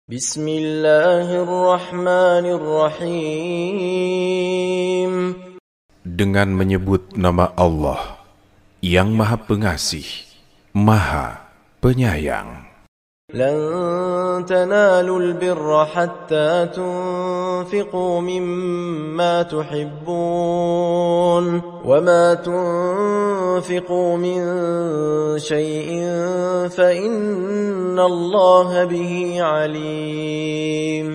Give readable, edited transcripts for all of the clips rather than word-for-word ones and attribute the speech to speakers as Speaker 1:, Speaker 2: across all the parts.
Speaker 1: Bismillahirrahmanirrahim.
Speaker 2: Dengan menyebut nama Allah yang Maha Pengasih, Maha Penyayang.
Speaker 1: Lan tanalul birra hatta tunfiqu mimma tuhibbun wa ma tunfiqu min syai'in fa innallaha bihi alim.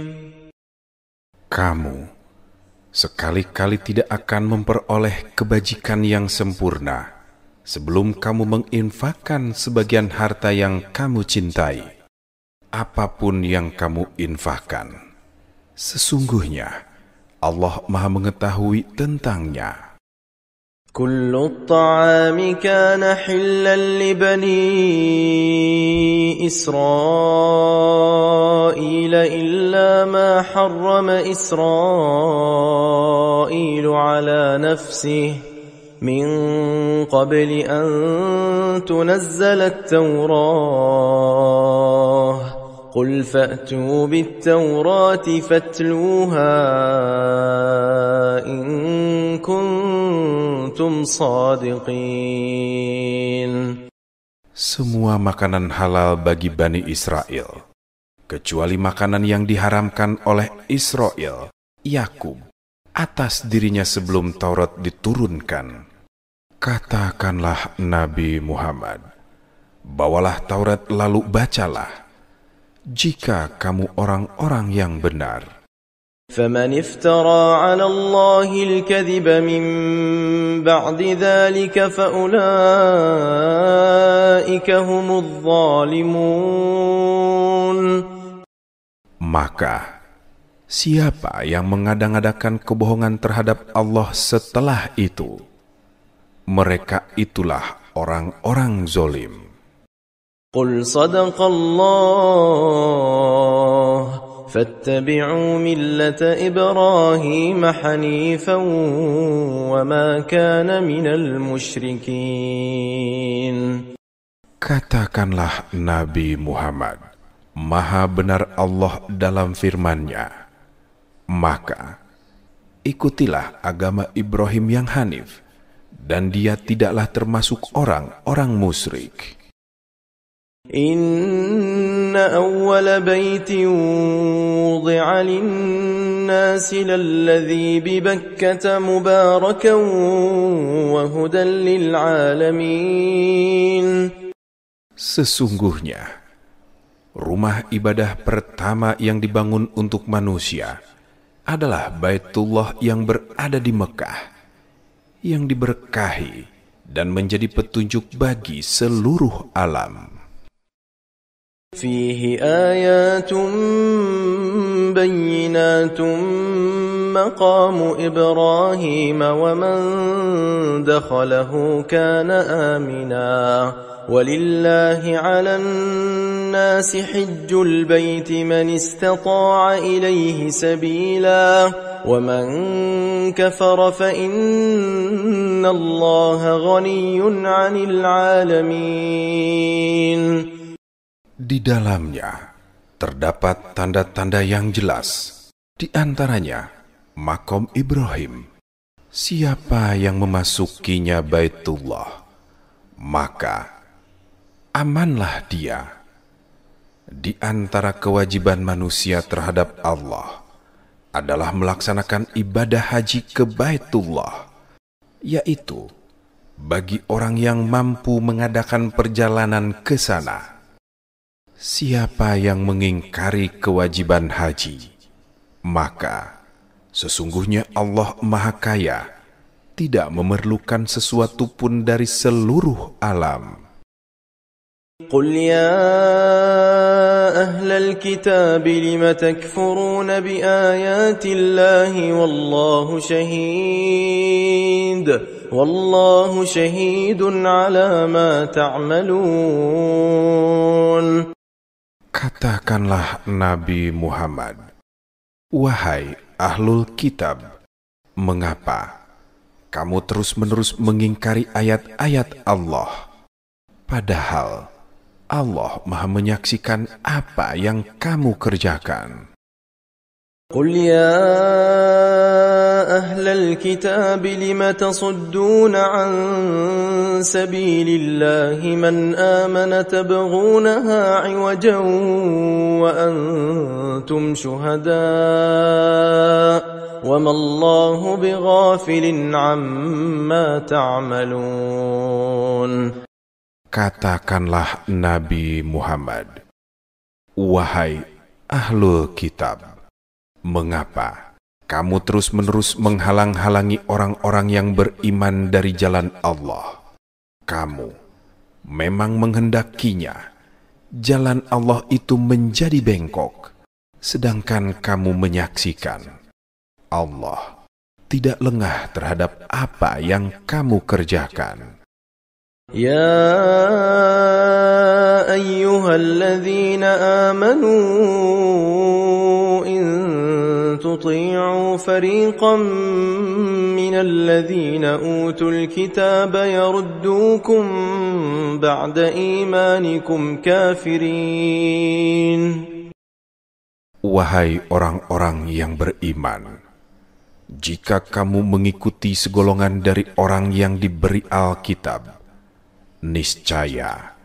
Speaker 2: Kamu sekali-kali tidak akan memperoleh kebajikan yang sempurna sebelum kamu menginfakkan sebagian harta yang kamu cintai. Apapun yang kamu infakkan, sesungguhnya Allah Maha mengetahui tentangnya.
Speaker 1: Kullu at-ta'ami kana hillan li bani Israil illa ma harrama Israil ala nafsihi min qabli an tunazzala at-Taurah. قل فأتوا بالتوراة فاتلوها إن كنتم صادقين.
Speaker 2: Semua makanan halal bagi Bani Israel, kecuali makanan yang diharamkan oleh Israel, Yakub, atas dirinya sebelum Taurat diturunkan. Katakanlah Nabi Muhammad, bawalah Taurat lalu bacalah, jika kamu orang-orang yang benar.
Speaker 1: فَمَنِ افْتَرَى عَلَى اللَّهِ الْكَذِبَ مِنْ بَعْدِ ذَلِكَ فَأُولَئِكَ هُمُ الظَّالِمُونَ.
Speaker 2: Maka siapa yang mengadang-adakan kebohongan terhadap Allah setelah itu, mereka itulah orang-orang zalim.
Speaker 1: قل صدق الله فاتبعوا ملة إبراهيم حنيفا وما كان من المشركين.
Speaker 2: Katakanlah Nabi Muhammad, Maha benar Allah dalam firman-Nya, maka ikutilah agama Ibrahim yang hanif, dan dia tidaklah termasuk orang-orang musyrik.
Speaker 1: إن أول بيت وضع للناس للذي ببكة مباركا وهدى للعالمين.
Speaker 2: Sesungguhnya rumah ibadah pertama yang dibangun untuk manusia adalah Baitullah yang berada di Mekah, yang diberkahi dan menjadi petunjuk bagi seluruh alam.
Speaker 1: فيه آيات بينات مقام إبراهيم ومن دخله كان آمنا ولله على الناس حج البيت من استطاع إليه سبيلا ومن كفر فإن الله غني عن العالمين.
Speaker 2: Di dalamnya terdapat tanda-tanda yang jelas, di antaranya makom Ibrahim. Siapa yang memasukinya Baitullah, maka amanlah dia. Di antara kewajiban manusia terhadap Allah adalah melaksanakan ibadah haji ke Baitullah, yaitu bagi orang yang mampu mengadakan perjalanan ke sana. Siapa yang mengingkari kewajiban haji, maka sesungguhnya Allah Maha Kaya, tidak memerlukan sesuatu pun dari seluruh alam.
Speaker 1: قل يا أهل الكتاب لم تكفرون بآيات الله والله شهيد على ما تعملون.
Speaker 2: Katakanlah Nabi Muhammad, wahai Ahlul Kitab, mengapa kamu terus-menerus mengingkari ayat-ayat Allah, padahal Allah Maha menyaksikan apa yang kamu kerjakan.
Speaker 1: قل يا أهل الكتاب لم تصدون عن سبيل الله من آمن تبغونها عوجا وأنتم شهداء وما الله بغافل عما تعملون.
Speaker 2: Katakanlah Nabi Muhammad, wahai ahlul kitab, mengapa kamu terus-menerus menghalang-halangi orang-orang yang beriman dari jalan Allah? Kamu memang menghendakinya jalan Allah itu menjadi bengkok, sedangkan kamu menyaksikan Allah tidak lengah terhadap apa yang kamu kerjakan.
Speaker 1: يا أيها الذين آمنوا إن تطيعوا فريقا من الذين أوتوا الكتاب يردوكم بعد إيمانكم كافرين.
Speaker 2: Wahai orang-orang yang beriman, jika kamu mengikuti segolongan dari orang yang diberi Alkitab, niscaya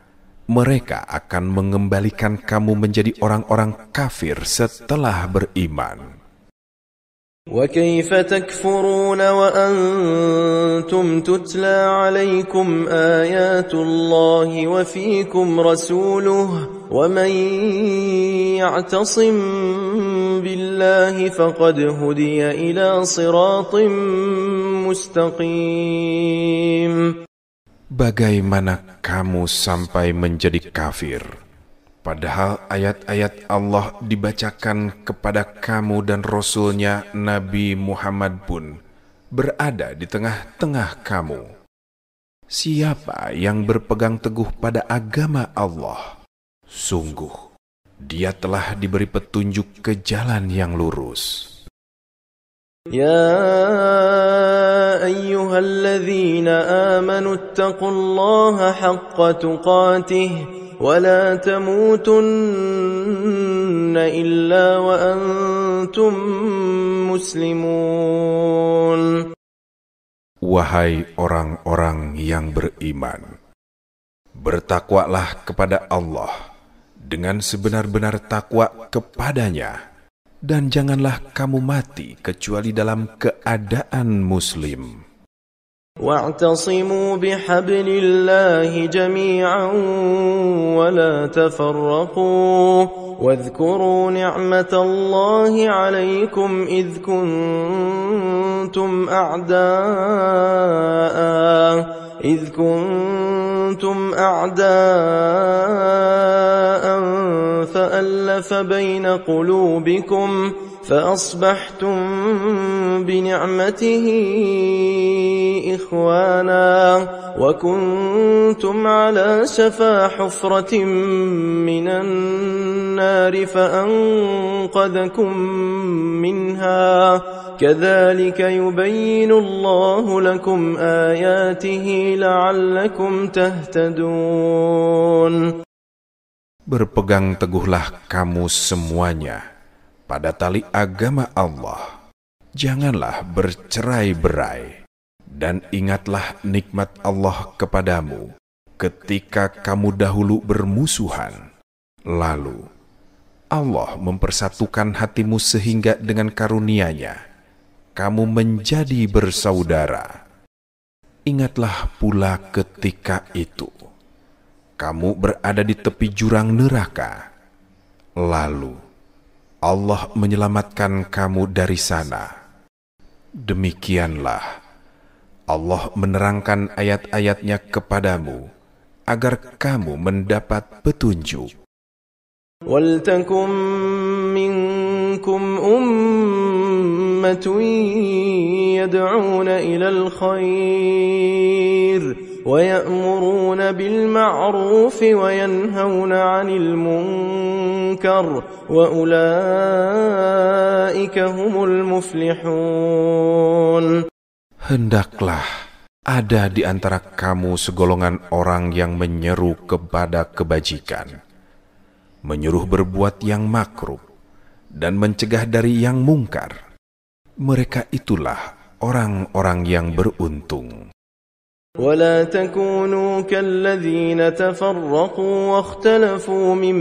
Speaker 2: mereka akan mengembalikan kamu menjadi orang-orang kafir setelah beriman.
Speaker 1: وكيف تكفرون وأنتم تتلى عليكم آيات الله وفيكم رسوله ومن يعتصم بالله فقد هدي إلى صراط مستقيم.
Speaker 2: Bagaimana kamu sampai menjadi kafir, padahal ayat-ayat Allah dibacakan kepada kamu dan Rasul-Nya Nabi Muhammad pun berada di tengah-tengah kamu. Siapa yang berpegang teguh pada agama Allah, sungguh dia telah diberi petunjuk ke jalan yang lurus.
Speaker 1: يا أيها الذين آمنوا اتقوا الله حق تقاته ولا تموتن إلا وأنتم مسلمون.
Speaker 2: Wahai orang-orang yang beriman, bertakwalah kepada Allah dengan sebenar-benar takwa kepadanya, dan janganlah kamu mati kecuali dalam keadaan muslim.
Speaker 1: واعتصموا بحبل الله جميعا ولا تفرقوا واذكروا نعمة الله عليكم إذ كنتم أعداء فألف بين قلوبكم فأصبحتم بنعمته إخوانا وكنتم على شفا حفرة من النار فأنقذكم منها كذلك يبين الله لكم آياته لعلكم تهتدون.
Speaker 2: Berpegang teguhlah kamu semuanya pada tali agama Allah. Janganlah bercerai-berai, dan ingatlah nikmat Allah kepadamu ketika kamu dahulu bermusuhan. Lalu Allah mempersatukan hatimu sehingga dengan karunia-Nya kamu menjadi bersaudara. Ingatlah pula ketika itu kamu berada di tepi jurang neraka, lalu Allah menyelamatkan kamu dari sana. Demikianlah Allah menerangkan ayat-ayat-Nya kepadamu agar kamu mendapat petunjuk.
Speaker 1: وَلْتَكُنْ مِنْكُمْ أُمَّةٌ يَدْعُونَ إِلَى الْخَيْرِ وَيَأْمُرُونَ بِالْمَعْرُوفِ وَيَنْهَوْنَ عَنِ الْمُنْكَرِ وَأُولَئِكَ هُمُ الْمُفْلِحُونَ.
Speaker 2: Hendaklah Ada di antara kamu segolongan orang yang menyeru kepada kebajikan, menyuruh berbuat yang makruh, dan mencegah dari yang mungkar. Mereka itulah orang-orang yang beruntung.
Speaker 1: ولا تكونوا كالذين تفرقوا واختلفوا من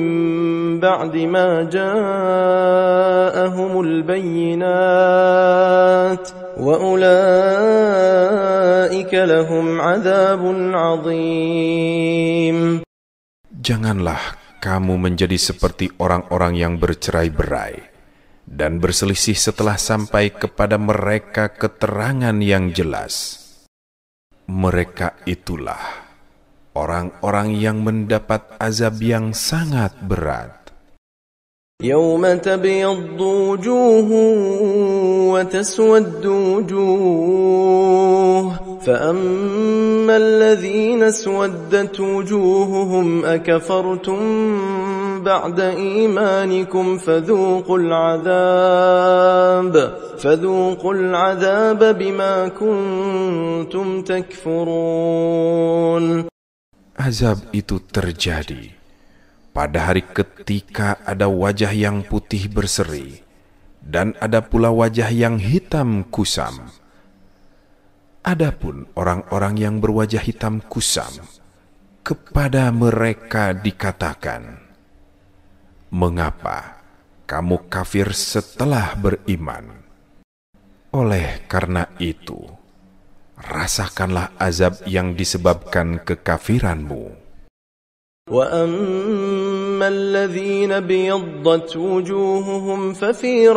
Speaker 1: بعد ما جاءهم البينات وأولئك لهم عذاب عظيم.
Speaker 2: Janganlah kamu menjadi seperti orang-orang yang bercerai-berai dan berselisih setelah sampai kepada mereka keterangan yang jelas. Mereka itulah orang-orang yang mendapat azab yang sangat berat.
Speaker 1: يوم تبيض وجوه وتسود وجوه فأما الذين اسودت وجوههم أكفرتم بعد إيمانكم فذوقوا العذاب بما كنتم تكفرون.
Speaker 2: Azab itu terjadi pada hari ketika ada wajah yang putih berseri dan ada pula wajah yang hitam kusam. Adapun orang-orang yang berwajah hitam kusam, kepada mereka dikatakan, "Mengapa kamu kafir setelah beriman?" Oleh karena itu, rasakanlah azab yang disebabkan kekafiranmu.
Speaker 1: وَأَمَّا الَّذِينَ ابْيَضَّتْ وُجُوهُهُمْ فَفِي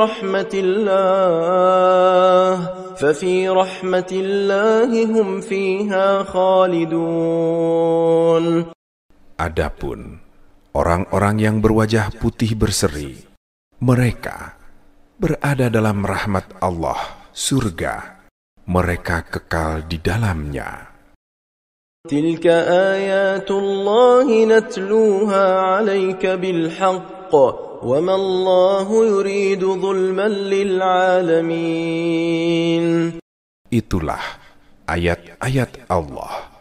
Speaker 1: رَحْمَةِ اللَّهِ هُمْ فِيهَا خَالِدُونَ.
Speaker 2: Adapun orang-orang yang berwajah putih berseri, mereka berada dalam rahmat Allah, surga. Mereka kekal di dalamnya.
Speaker 1: تِلْكَ آيَاتُ اللَّهِ نَتْلُوهَا عَلَيْكَ بِالْحَقِّ وَمَا اللَّهُ يُرِيدُ ظُلْمًا لِلْعَالَمِينَ. Itulah
Speaker 2: ayat-ayat Allah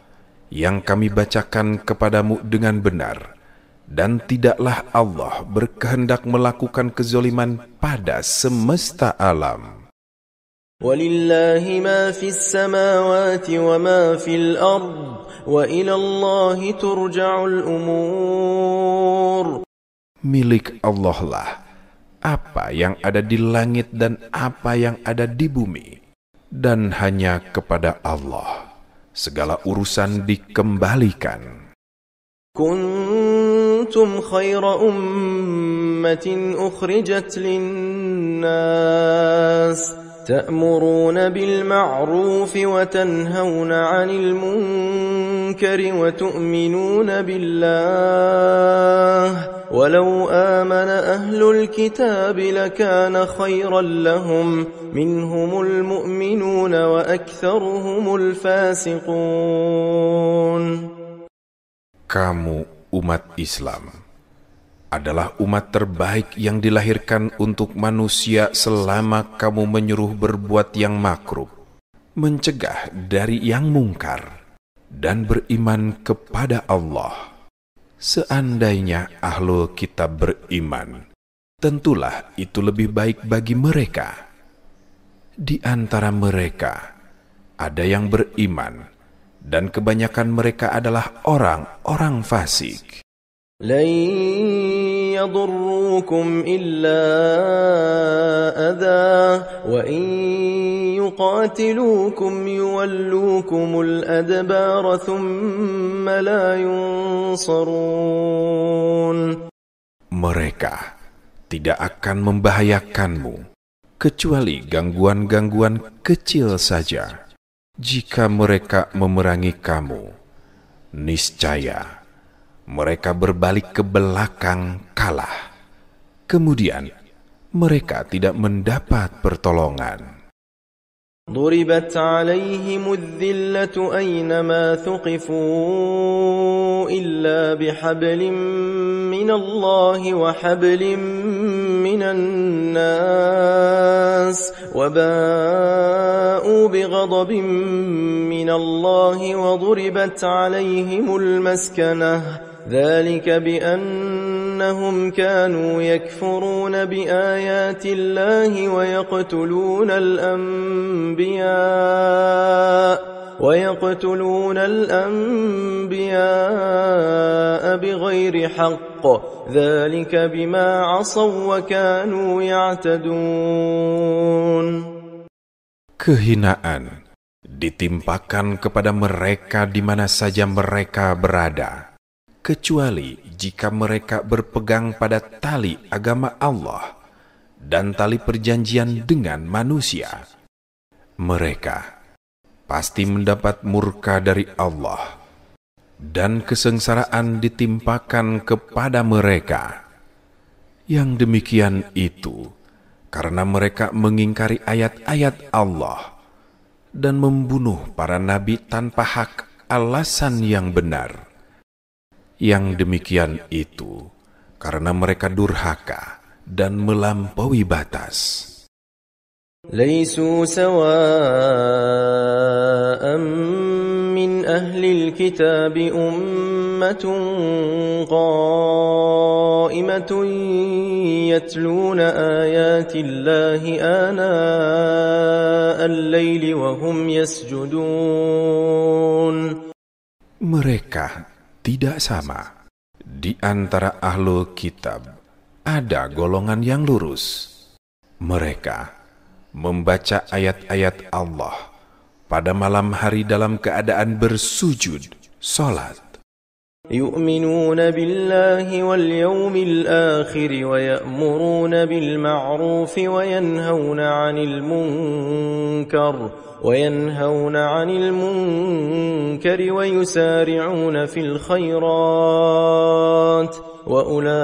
Speaker 2: yang kami bacakan kepadamu dengan benar, dan tidaklah Allah berkehendak melakukan kezoliman pada semesta alam.
Speaker 1: وَلِلَّهِ مَا فِي السَّمَاوَاتِ وَمَا فِي الْأَرْضِ وَإِلَى اللَّهِ تُرْجَعُ الْأُمُورُ.
Speaker 2: Milik Allah lah apa yang ada di langit dan apa yang ada di bumi, dan hanya kepada Allah segala urusan dikembalikan.
Speaker 1: كنتم خير أمة أخرجت للناس تأمرون بالمعروف وتنهون عن المنكر وتؤمنون بالله ولو آمن أهل الكتاب لكان خيرا لهم منهم المؤمنون وأكثرهم الفاسقون.
Speaker 2: Kamu umat Islam adalah umat terbaik yang dilahirkan untuk manusia selama kamu menyuruh berbuat yang makruh, mencegah dari yang mungkar, dan beriman kepada Allah. Seandainya ahlul kitab beriman, tentulah itu lebih baik bagi mereka. Di antara mereka ada yang beriman, dan kebanyakan mereka adalah orang-orang fasik.
Speaker 1: لن يضروكم إلا أذى وإن يقاتلوكم يولوكم الأدبار ثم لا ينصرون.
Speaker 2: Mereka tidak akan membahayakanmu kecuali gangguan-gangguan kecil saja. Jika mereka memerangi kamu, niscaya mereka berbalik ke belakang kalah. Kemudian mereka tidak mendapat pertolongan.
Speaker 1: ضربت عليهم الذلة أينما ثقفوا إلا بحبل من الله وحبل من الناس وباءوا بغضب من الله وضربت عليهم المسكنة ذلك بأنهم كانوا يكفرون بآيات الله ويقتلون الأنبياء بغير حق ذلك بما عصوا وكانوا يعتدون.
Speaker 2: Kehinaan ditimpakan kepada mereka di mana saja mereka berada, kecuali jika mereka berpegang pada tali agama Allah dan tali perjanjian dengan manusia. Mereka pasti mendapat murka dari Allah, dan kesengsaraan ditimpakan kepada mereka. Yang demikian itu karena mereka mengingkari ayat-ayat Allah dan membunuh para nabi tanpa hak alasan yang benar. Yang demikian itu karena mereka durhaka dan melampaui batas.
Speaker 1: ليسوا سواء من أهل الكتاب أمة قائمة يتلون آيات الله آناء الليل وهم يسجدون.
Speaker 2: Mereka tidak sama. Di antara ahlul kitab ada golongan yang lurus. Mereka membaca ayat-ayat Allah pada malam hari dalam keadaan bersujud, salat.
Speaker 1: يؤمنون بالله واليوم الآخر ويأمرون بالمعروف وينهون عن المنكر ويسارعون في الخيرات وأولئك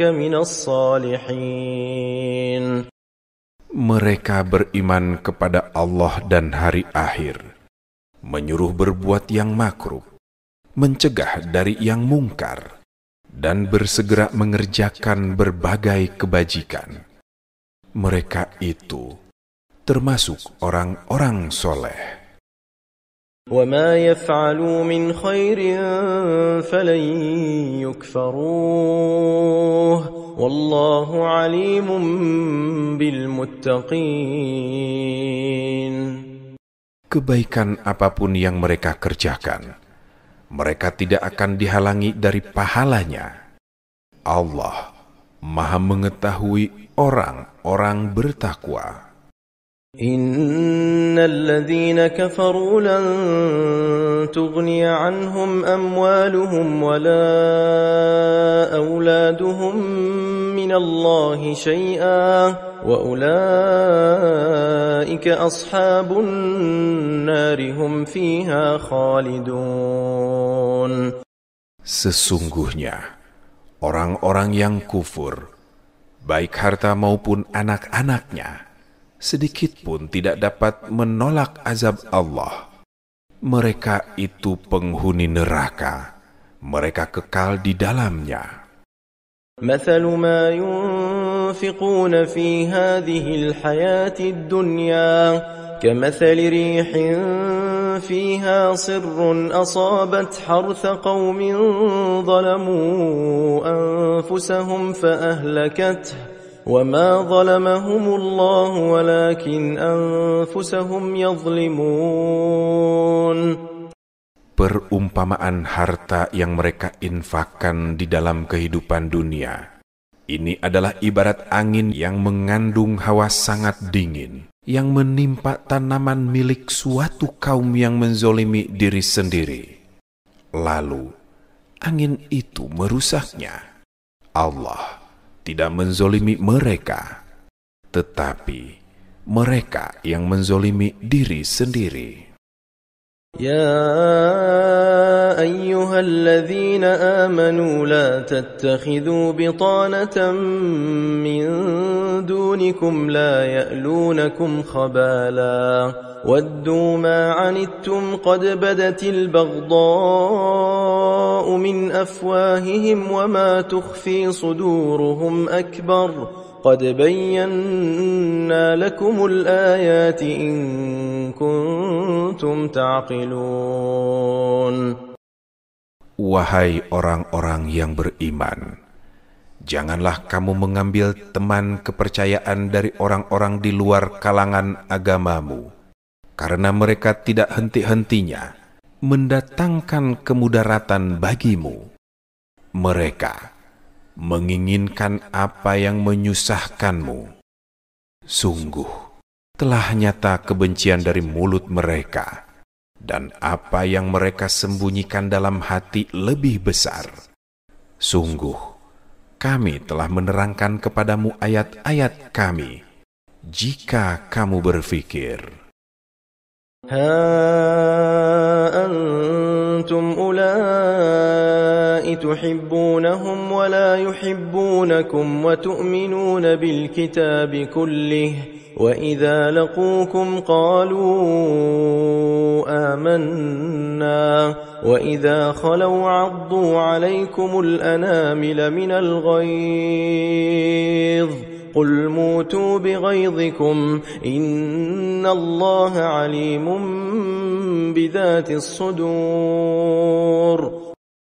Speaker 1: من الصالحين.
Speaker 2: Mereka beriman kepada Allah dan hari akhir, menyuruh berbuat yang makruh, mencegah dari yang mungkar, dan bersegera mengerjakan berbagai kebajikan. Mereka itu termasuk orang-orang soleh.
Speaker 1: وَمَا يَفْعَلُوا مِنْ خَيْرٍ فَلَنْ يُكْفَرُوهُ وَاللَّهُ عَلِيمٌ بِالْمُتَّقِينَ.
Speaker 2: Kebaikan apapun yang mereka kerjakan, mereka tidak akan dihalangi dari pahalanya. Allah Maha mengetahui orang-orang bertakwa.
Speaker 1: إن الذين كفروا لن تغني عنهم أموالهم ولا أولادهم من الله شيئا وأولئك أصحاب النار هم فيها خالدون.
Speaker 2: Sesungguhnya orang-orang yang kufur, baik harta maupun anak-anaknya, sedikit pun tidak dapat menolak azab Allah. Mereka itu penghuni neraka, mereka kekal di dalamnya.
Speaker 1: مثل ما ينفقون في هذه الحياة الدنيا كمثل ريح فيها صر أصابت حرث قوم ظلموا أنفسهم فأهلكته وما ظلمهم الله ولكن أنفسهم يظلمون.
Speaker 2: Perumpamaan harta yang mereka infakkan di dalam kehidupan dunia, ini adalah ibarat angin yang mengandung hawa sangat dingin, yang menimpa tanaman milik suatu kaum yang menzolimi diri sendiri. Lalu, angin itu merusaknya. Allah tidak menzolimi mereka, tetapi mereka yang menzolimi diri sendiri.
Speaker 1: يا أيها الذين آمنوا لا تتخذوا بطانة من دونكم لا يألونكم خبالا ودوا ما عنتم قد بدت البغضاء من أفواههم وما تخفي صدورهم أكبر قد بينا لكم الآيات إن كنتم تعقلون.
Speaker 2: Wahai orang-orang yang beriman, janganlah kamu mengambil teman kepercayaan dari orang-orang di luar kalangan agamamu, karena mereka tidak henti-hentinya mendatangkan kemudaratan bagimu. Mereka menginginkan apa yang menyusahkanmu. Sungguh, telah nyata kebencian dari mulut mereka, dan apa yang mereka sembunyikan dalam hati lebih besar. Sungguh, kami telah menerangkan kepadamu ayat-ayat kami, jika kamu berfikir.
Speaker 1: Ha antum ulai tuhibbunahum wa la yuhibbunakum wa tu'minuna bil kitabi kullih wa idza laqukum qalu amanna wa idza khalaw 'addu 'alaykumul anamila minal ghayz قل موتوا بغيظكم إن الله عليم بذات الصدور.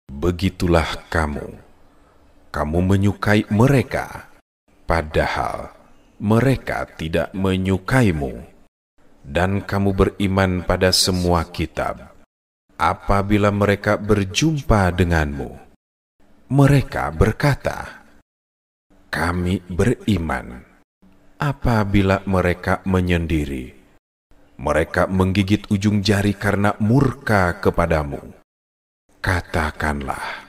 Speaker 2: Begitulah kamu menyukai mereka, padahal mereka tidak menyukaimu, dan kamu beriman pada semua kitab. Apabila mereka berjumpa denganmu, mereka berkata, kami beriman. Apabila mereka menyendiri, mereka menggigit ujung jari karena murka kepadamu. Katakanlah,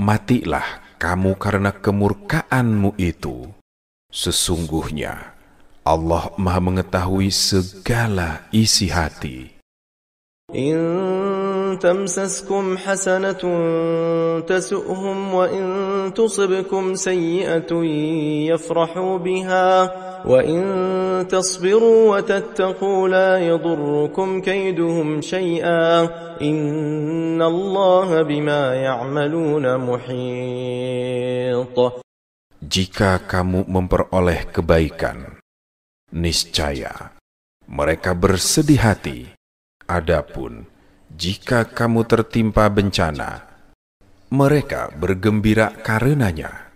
Speaker 2: matilah kamu karena kemurkaanmu itu. Sesungguhnya Allah Maha mengetahui segala isi hati.
Speaker 1: إن تمسسكم حسنة تسؤهم وإن تصبكم سيئة يفرحوا بها وإن تصبروا وتتقوا لا يضركم كيدهم شيئا إن الله بما يعملون محيط.
Speaker 2: Jika kamu memperoleh kebaikan, niscaya mereka bersedih hati. Adapun jika kamu tertimpa bencana, mereka bergembira karenanya.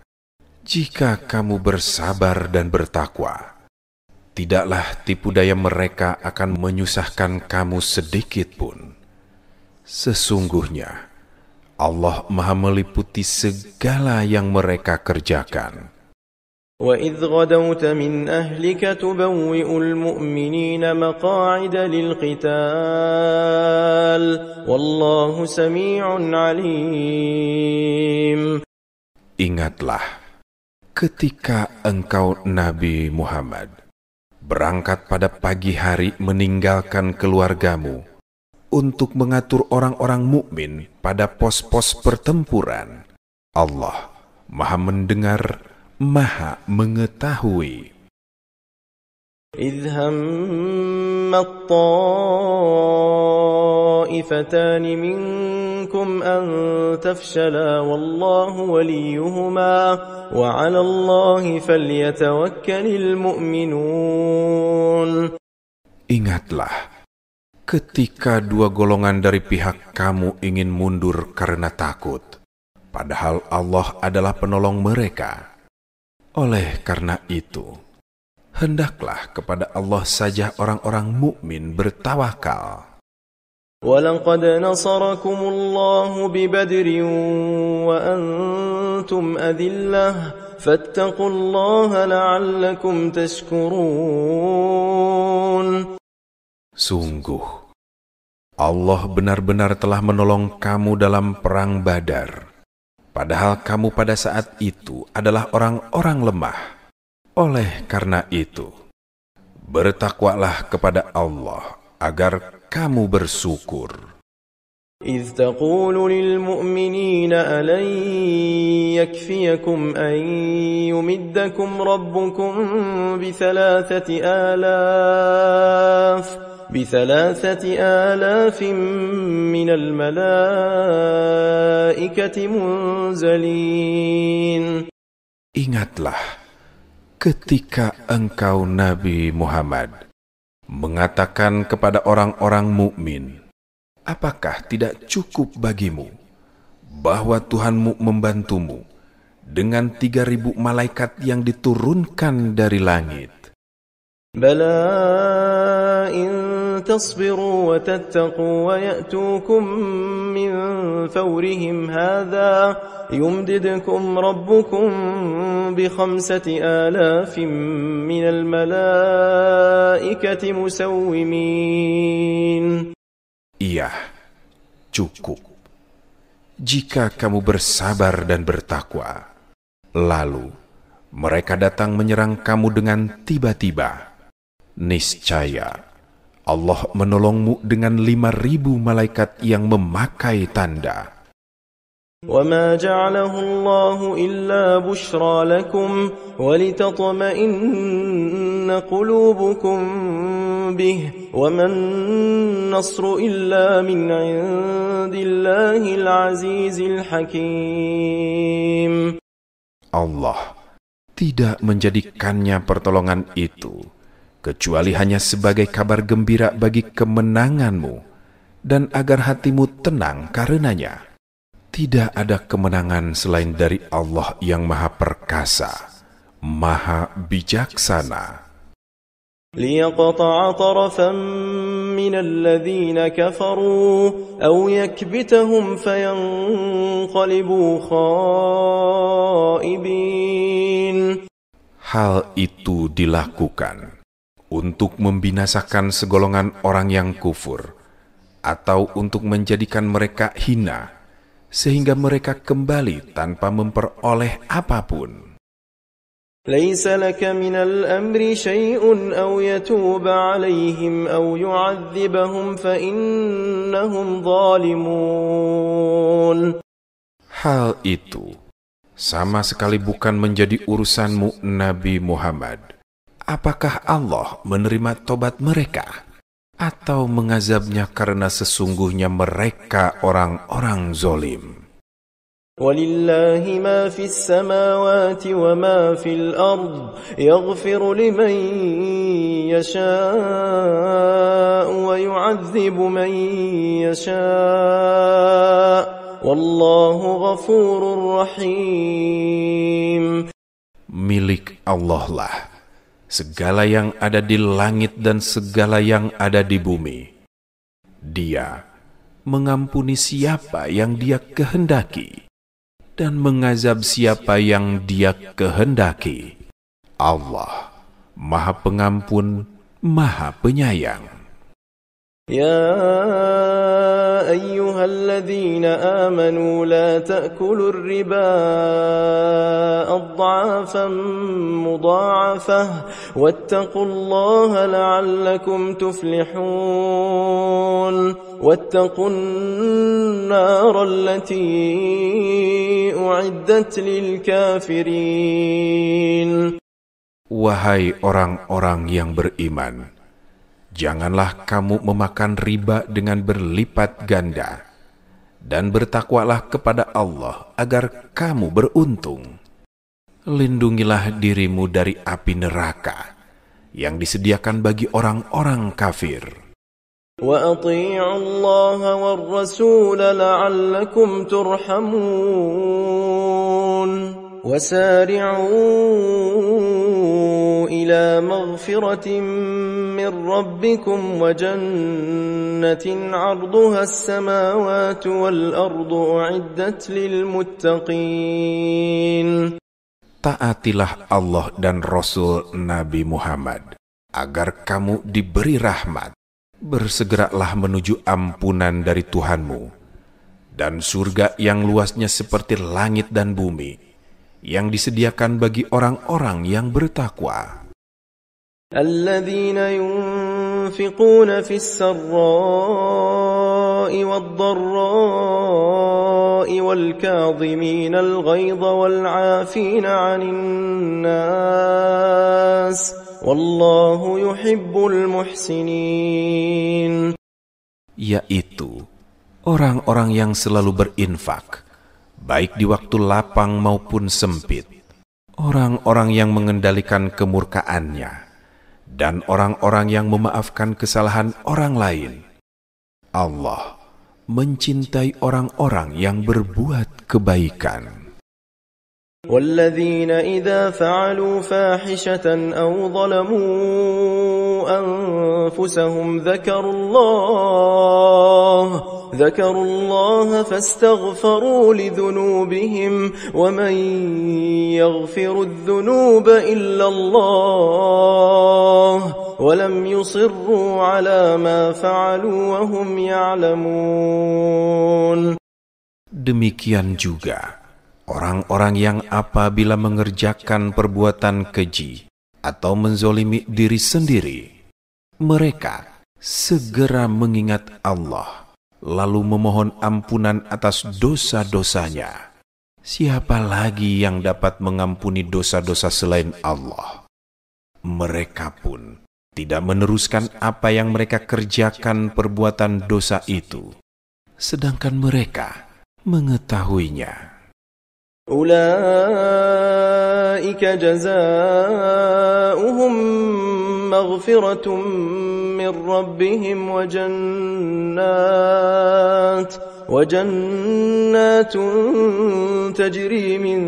Speaker 2: Jika kamu bersabar dan bertakwa, tidaklah tipu daya mereka akan menyusahkan kamu sedikit pun. Sesungguhnya Allah Maha meliputi segala yang mereka kerjakan.
Speaker 1: وَإِذْ غَدَوْتَ مِنْ أَهْلِكَ تُبَوِّئُ الْمُؤْمِنِينَ مَقَاعِدَ لِلْقِتَالِ وَاللَّهُ سَمِيعٌ عَلِيمٌ.
Speaker 2: Ingatlah ketika engkau Nabi Muhammad berangkat pada pagi hari meninggalkan keluargamu untuk mengatur orang-orang mukmin pada pos-pos pertempuran. Allah Maha mendengar, Maha mengetahui.
Speaker 1: إِذْ هَمَّ الطَّائِفَتَانِ مِنكُمْ أَن تَفْشَلَا وَاللَّهُ وَلِيُّهُمَا وَعَلَى اللَّهِ فَلْيَتَوَكَّلِ الْمُؤْمِنُونَ.
Speaker 2: Ingatlah ketika dua golongan dari pihak kamu ingin mundur karena takut, padahal Allah adalah penolong mereka. Oleh karena itu, hendaklah kepada Allah saja orang-orang mukmin bertawakal.
Speaker 1: وَلَقَدْ نَصَرَكُمُ اللَّهُ بِبَدْرٍ وَأَنْتُمْ أَذِلَّةٌ فَاتَّقُوا اللَّهَ لَعَلَّكُمْ تَشْكُرُونَ.
Speaker 2: Sungguh, Allah benar-benar telah menolong kamu dalam perang Badar. Padahal kamu pada saat itu adalah orang-orang lemah. Oleh karena itu, bertakwalah kepada Allah agar kamu bersyukur.
Speaker 1: إذ تقول للمؤمنين ألن يكفيكم أن يمدكم ربكم بثلاثة آلاف من الملائكة منزلين.
Speaker 2: Ingatlah ketika engkau Nabi Muhammad mengatakan kepada orang-orang mukmin, apakah tidak cukup bagimu bahwa Tuhanmu membantumu dengan 3.000 malaikat yang diturunkan dari langit?
Speaker 1: Bala in tasbiru wa tattaqu wa ya'tukum min fawrihim hadha yumdidkum rabbukum bi 5,000 minal malaikati musawwimin.
Speaker 2: Iya, cukup. Jika kamu bersabar dan bertakwa, lalu mereka datang menyerang kamu dengan tiba-tiba, niscaya Allah menolongmu dengan 5.000 malaikat yang memakai tanda.
Speaker 1: وَمَا جَعَلَهُ اللَّهُ إِلَّا بُشْرَى لَكُمْ وَلِتَطْمَئِنَّ قُلُوبُكُمْ بِهِ وَمَا النَّصْرُ إِلَّا مِنْ عِنْدِ اللَّهِ الْعَزِيزِ الْحَكِيمِ.
Speaker 2: Allah tidak menjadikannya pertolongan itu kecuali hanya sebagai kabar gembira bagi kemenanganmu dan agar hatimu tenang karenanya. Tidak ada kemenangan selain dari Allah yang Maha Perkasa, Maha Bijaksana.
Speaker 1: لِيَقْطَعَ طَرَفًا مِّنَ الَّذِينَ كَفَرُوا أَوْ يَكْبِتَهُمْ فَيَنْقَلِبُوا خَائِبِينَ.
Speaker 2: Hal itu dilakukan untuk membinasakan segolongan orang yang kufur, atau untuk menjadikan mereka hina, sehingga mereka kembali tanpa memperoleh apapun.
Speaker 1: لَيْسَ لَكَ مِنَ الْأَمْرِ شَيْءٌ أَوْ يَتُوبَ عَلَيْهِمْ أَوْ يُعَذِّبَهُمْ فَإِنَّهُمْ ظَالِمُونَ.
Speaker 2: Hal itu sama sekali bukan menjadi urusanmu, Nabi Muhammad. Apakah Allah menerima tobat mereka atau mengazabnya karena sesungguhnya mereka orang-orang zolim?
Speaker 1: وَلِلَّهِ مَا فِي السَّمَاوَاتِ وَمَا فِي الْأَرْضِ يَغْفِرُ لِمَن يَشَاءُ وَيُعَذِّبُ مَن يَشَاءُ وَاللَّهُ غَفُورٌ رَّحِيمٌ.
Speaker 2: Milik Allah lah segala yang ada di langit dan segala yang ada di bumi. Dia mengampuni siapa yang Dia kehendaki dan mengazab siapa yang Dia kehendaki. Allah Maha Pengampun, Maha Penyayang.
Speaker 1: يا أيها الذين آمنوا لا تأكلوا الربا أضعافا مضاعفة واتقوا الله لعلكم تفلحون واتقوا النار التي أعدت للكافرين.
Speaker 2: Wahai orang-orang yang beriman, janganlah kamu memakan riba dengan berlipat ganda, dan bertakwalah kepada Allah agar kamu beruntung. Lindungilah dirimu dari api neraka yang disediakan bagi orang-orang kafir.
Speaker 1: وَأَطِيعُوا اللَّهَ وَالرَّسُولَ لَعَلَّكُمْ تُرْحَمُونَ وَسَارِعُوا إِلَى مَغْفِرَةٍ مِّن رَّبِّكُمْ وَجَنَّةٍ عَرْضُهَا السَّمَاوَاتُ وَالْأَرْضُ أُعِدَّتْ لِلْمُتَّقِينَ.
Speaker 2: Taatilah Allah dan Rasul Nabi Muhammad agar kamu diberi rahmat. Bersegeralah menuju ampunan dari Tuhanmu dan surga yang luasnya seperti langit dan bumi, yang disediakan bagi orang-orang yang bertakwa.
Speaker 1: الذين ينفقون في السراء والضراء والكاظمين الغيظ والعافين عن الناس والله يحب المحسنين.
Speaker 2: Yaitu orang-orang yang selalu berinfak, baik di waktu lapang maupun sempit, orang-orang yang mengendalikan kemurkaannya, dan orang-orang yang memaafkan kesalahan orang lain. Allah mencintai orang-orang yang berbuat kebaikan.
Speaker 1: والذين إذا فعلوا فاحشة أو ظلموا أنفسهم ذكروا الله فاستغفروا لذنوبهم ومن يغفر الذنوب إلا الله ولم يصروا على ما فعلوا وهم يعلمون.
Speaker 2: Demikian juga orang-orang yang apabila mengerjakan perbuatan keji atau menzolimi diri sendiri, mereka segera mengingat Allah, lalu memohon ampunan atas dosa-dosanya. Siapa lagi yang dapat mengampuni dosa-dosa selain Allah? Mereka pun tidak meneruskan apa yang mereka kerjakan perbuatan dosa itu, sedangkan mereka mengetahuinya.
Speaker 1: أولئك جزاؤهم مغفرة من ربهم وجنات تجري من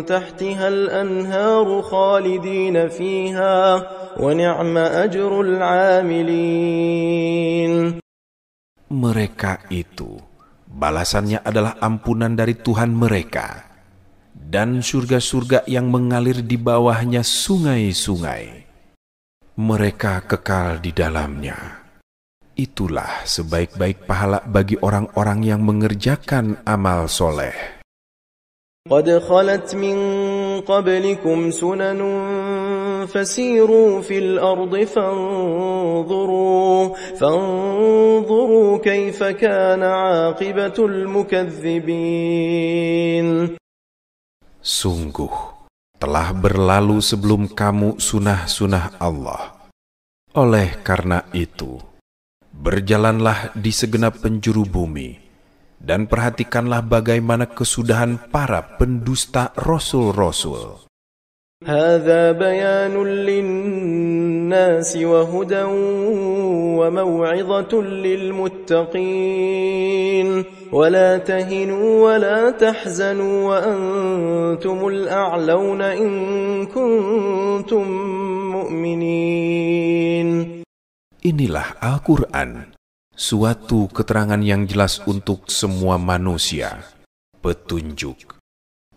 Speaker 1: تحتها الأنهار خالدين فيها ونعم أجر العاملين.
Speaker 2: Mereka itu balasannya adalah ampunan dari Tuhan mereka dan surga-surga yang mengalir di bawahnya sungai-sungai. Mereka kekal di dalamnya. Itulah sebaik-baik pahala bagi orang-orang yang mengerjakan amal soleh.
Speaker 1: قد خلت من قبلكم سنن فسيروا في الأرض فانظروا كيف كان عاقبة المكذبين.
Speaker 2: Sungguh, telah berlalu sebelum kamu sunah-sunah Allah. Oleh karena itu, berjalanlah di segenap penjuru bumi, dan perhatikanlah bagaimana kesudahan para pendusta rasul-rasul.
Speaker 1: هذا بيان للناس وهدى وموعظة للمتقين ولا تهنوا ولا تحزنوا وأنتم الأعلون إن كنتم مؤمنين.
Speaker 2: Inilah Al-Quran, suatu keterangan yang jelas untuk semua manusia, petunjuk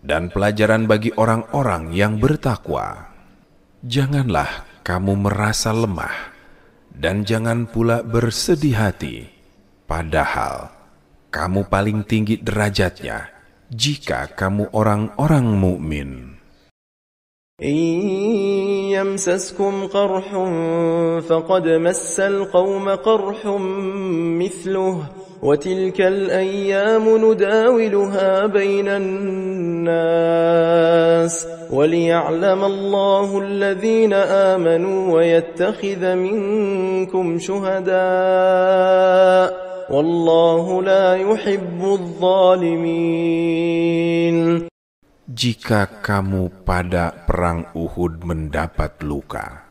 Speaker 2: dan pelajaran bagi orang-orang yang bertakwa. Janganlah kamu merasa lemah dan jangan pula bersedih hati, padahal kamu paling tinggi derajatnya jika kamu orang-orang mukmin.
Speaker 1: إن يمسسكم قرح فقد مس القوم قرح مثله وتلك الأيام نداولها بين الناس وليعلم الله الذين آمنوا ويتخذ منكم شهداء والله لا يحب الظالمين.
Speaker 2: Jika kamu pada perang Uhud mendapat luka,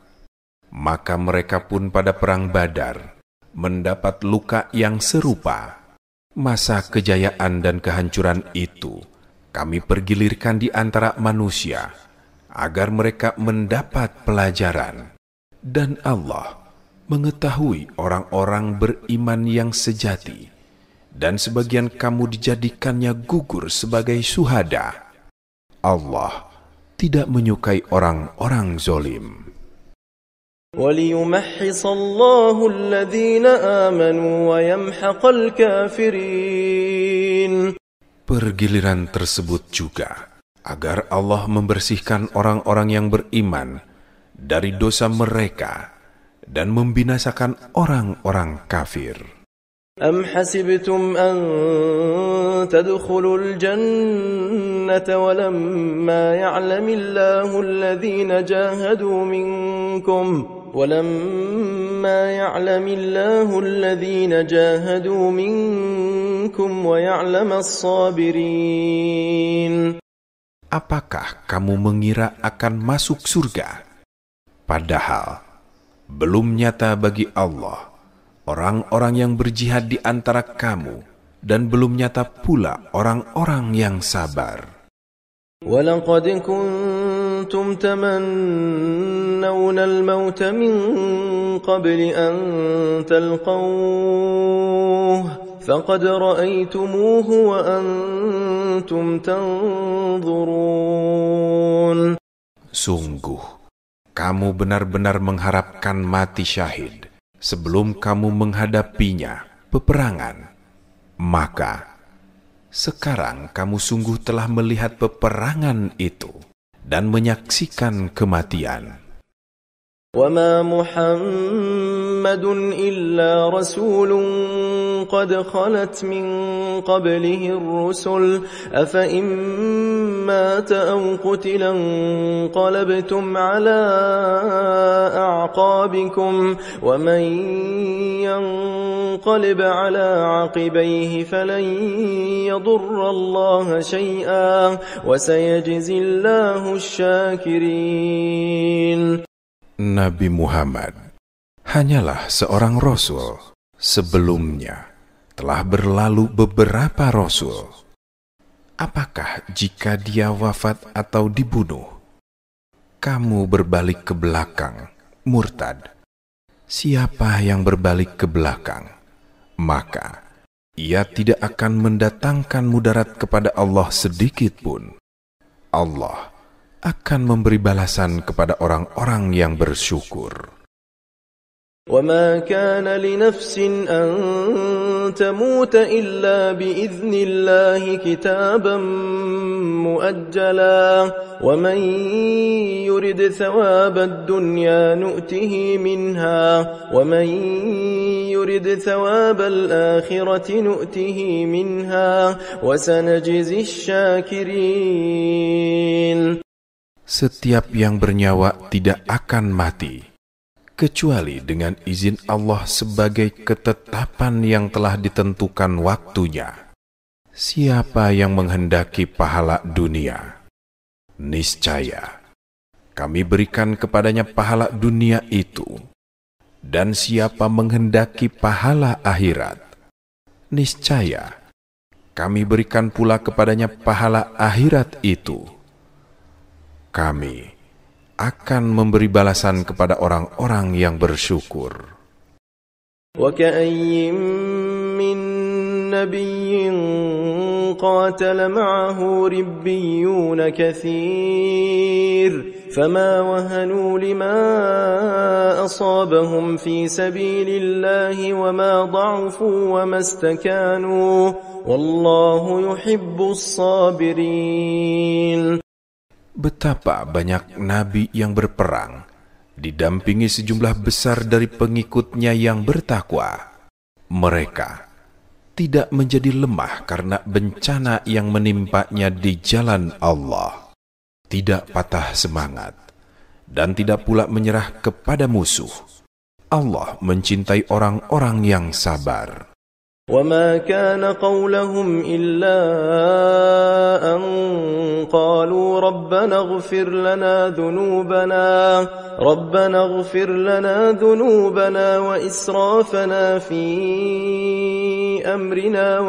Speaker 2: maka mereka pun pada perang Badar mendapat luka yang serupa. Masa kejayaan dan kehancuran itu kami pergilirkan di antara manusia, agar mereka mendapat pelajaran. Dan Allah mengetahui orang-orang beriman yang sejati, dan sebagian kamu dijadikannya gugur sebagai syuhada. Allah tidak menyukai orang-orang zalim.
Speaker 1: وَلِيُمَحِّصَ اللَّهُ الَّذِينَ آمَنُوا وَيَمْحَقَ الْكَافِرِينَ.
Speaker 2: Pergiliran tersebut juga agar Allah membersihkan orang-orang yang beriman dari dosa mereka dan membinasakan orang-orang kafir.
Speaker 1: أم حسبتم أن تدخلوا الجنة ولما يعلم الله الذين جاهدوا منكم ويعلم الصابرين.
Speaker 2: Apakah kamu mengira akan masuk surga? Padahal belum nyata bagi Allah orang-orang yang berjihad di antara kamu, dan belum nyata pula orang-orang yang sabar.
Speaker 1: وَلَقَدْ كُنْتُمْ تَمَنَّوْنَ الْمَوْتَ مِنْ قَبْلِ أَنْ تَلْقَوْهُ فَقَدْ رَأَيْتُمُوهُ وَأَنْتُمْ تَنْظُرُونَ. Sungguh, kamu benar-benar mengharapkan mati syahid sebelum kamu menghadapinya, peperangan. Maka, sekarang kamu sungguh telah melihat peperangan itu dan menyaksikan kematian. وَمَا مُحَمَّدٌ إِلَّا رَسُولٌ قَدْ خَلَتْ مِنْ قَبْلِهِ الرُّسُلُ أَفَإِنْ مَاتَ أَوْ قُتِلَ انقَلَبْتُمْ عَلَى أَعْقَابِكُمْ وَمَنْ ينقلب على عقبيه فلن يضر الله شيئا وسيجزي الله الشاكرين.
Speaker 2: Nabi Muhammad hanyalah seorang rasul. Sebelumnya telah berlalu beberapa rasul. Apakah jika dia wafat atau dibunuh, kamu berbalik ke belakang, murtad? Siapa yang berbalik ke belakang, maka ia tidak akan mendatangkan mudarat kepada Allah sedikit pun. Allah akan memberi balasan kepada orang-orang yang bersyukur.
Speaker 1: وَمَا كَانَ لِنَفْسٍ أَن تَمُوتَ إِلَّا بِإِذْنِ اللَّهِ كِتَابًا مُؤَجَّلًا وَمَن يُرِدْ ثَوَابَ الدُّنْيَا نُؤْتِهِ مِنْهَا وَمَن يُرِدْ ثَوَابَ الْآخِرَةِ نُؤْتِهِ مِنْهَا وَسَنَجْزِي الشَّاكِرِينَ.
Speaker 2: Setiap yang bernyawa tidak akan mati, kecuali dengan izin Allah sebagai ketetapan yang telah ditentukan waktunya. Siapa yang menghendaki pahala dunia, niscaya kami berikan kepadanya pahala dunia itu. Dan siapa menghendaki pahala akhirat, niscaya kami berikan pula kepadanya pahala akhirat itu. Kami akan memberi balasan kepada orang-orang yang bersyukur.
Speaker 1: وَكَأَيٍّ مِّن نَّبِيٍّ قَاتَلَ مَعَهُ رِبِّيُّونَ كَثِيرٌ فَمَا وَهَنُوا لِمَا أَصَابَهُمْ فِي سَبِيلِ اللَّهِ وَمَا ضَعُفُوا وَمَا اسْتَكَانُوا وَاللَّهُ يُحِبُّ الصَّابِرِينَ.
Speaker 2: Betapa banyak nabi yang berperang, didampingi sejumlah besar dari pengikutnya yang bertakwa. Mereka tidak menjadi lemah karena bencana yang menimpanya di jalan Allah, tidak patah semangat, dan tidak pula menyerah kepada musuh. Allah mencintai orang-orang yang sabar.
Speaker 1: وَمَا كَانَ قَوْلَهُمْ إِلَّا أَن قَالُوا رَبَّنَا اغْفِرْ لَنَا ذُنُوبَنَا وَإِسْرَافَنَا فِي أَمْرِنَا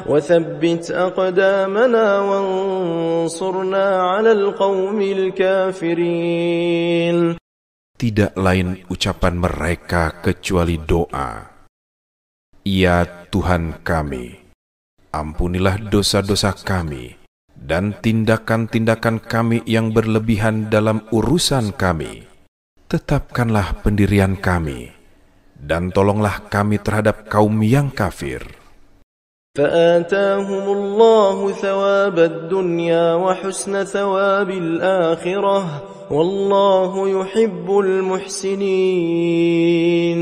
Speaker 1: وَثَبِّتْ أَقْدَامَنَا وَانصُرْنَا عَلَى الْقَوْمِ الْكَافِرِينَ.
Speaker 2: Tidak lain ucapan mereka kecuali doa. Ya Tuhan kami, ampunilah dosa-dosa kami dan tindakan-tindakan kami yang berlebihan dalam urusan kami. Tetapkanlah pendirian kami dan tolonglah kami terhadap kaum yang kafir.
Speaker 1: فآتاهم الله ثواب الدنيا وحسن ثواب الآخرة والله يحب المحسنين.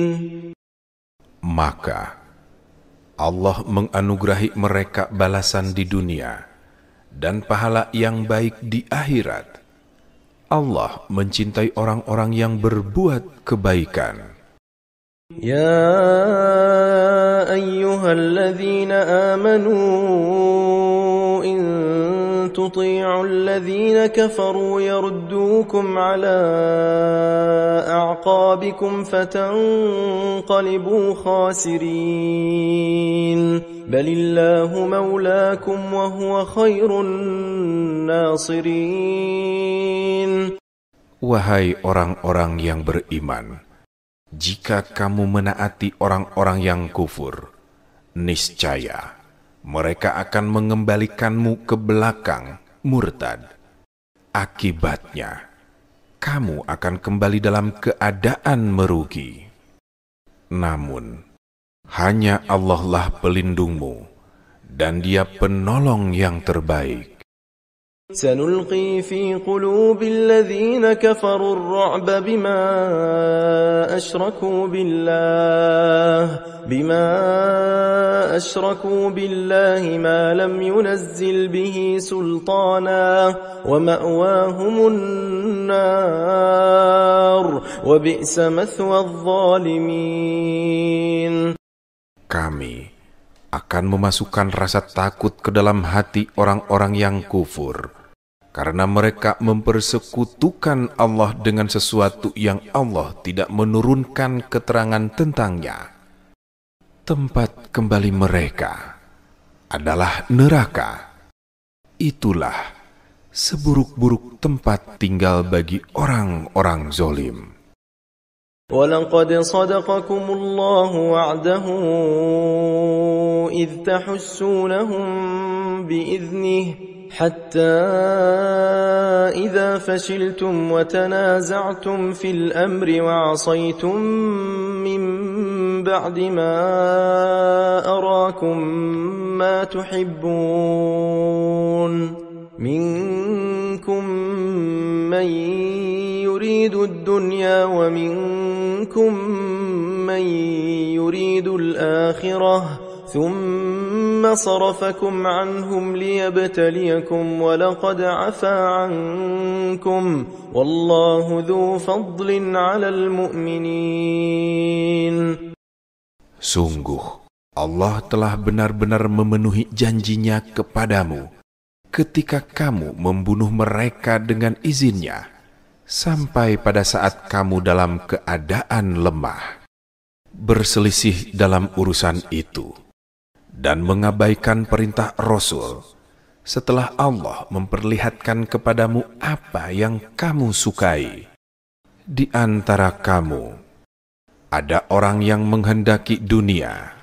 Speaker 2: Maka Allah menganugerahi mereka balasan di dunia dan pahala yang baik di akhirat. Allah mencintai orang-orang yang berbuat kebaikan.
Speaker 1: يا أيها الذين آمنوا إن تطيعوا الذين كفروا يردوكم على أعقابكم فتنقلبوا خاسرين بل الله مولاكم وهو خير الناصرين.
Speaker 2: Wahai orang-orang yang beriman, jika kamu menaati orang-orang yang kufur, niscaya mereka akan mengembalikanmu ke belakang, murtad. Akibatnya, kamu akan kembali dalam keadaan merugi. Namun, hanya Allah lah pelindungmu, dan Dia penolong yang terbaik.
Speaker 1: سنلقي في قلوب الذين كفروا الرعب بما أشركوا بالله ما لم ينزل به سلطانا ومأواهم النار وبئس مثوى الظالمين.
Speaker 2: Kami akan memasukkan rasa takut ke dalam hati orang-orang yang kufur, karena mereka mempersekutukan Allah dengan sesuatu yang Allah tidak menurunkan keterangan tentangnya. Tempat kembali mereka adalah neraka. Itulah seburuk-buruk tempat tinggal bagi orang-orang zalim.
Speaker 1: وَلَقَدْ صَدَقَكُمُ اللَّهُ وَعْدَهُ إِذْ تَحُسُّونَهُم بِإِذْنِهِ حَتَّى إِذَا فَشِلْتُمْ وَتَنَازَعْتُمْ فِي الْأَمْرِ وَعَصَيْتُمْ مِنْ بَعْدِ مَا أَرَاكُمْ مَا تُحِبُّونَ مِنْكُمْ مَنْ يُرِيدُ الدُّنْيَا وَمِنْكُمْ مَنْ يُرِيدُ الْآخِرَةَ ثُمَّ صَرَفَكُمْ عَنْهُمْ لِيَبْتَلِيَكُمْ وَلَقَدْ عَفَا عَنْكُمْ وَاللَّهُ ذُو فَضْلٍ عَلَى الْمُؤْمِنِينَ.
Speaker 2: Sungguh, Allah telah benar-benar memenuhi janjinya kepadamu ketika kamu membunuh mereka dengan izinnya, sampai pada saat kamu dalam keadaan lemah, berselisih dalam urusan itu, dan mengabaikan perintah Rasul, setelah Allah memperlihatkan kepadamu apa yang kamu sukai. Di antara kamu, ada orang yang menghendaki dunia,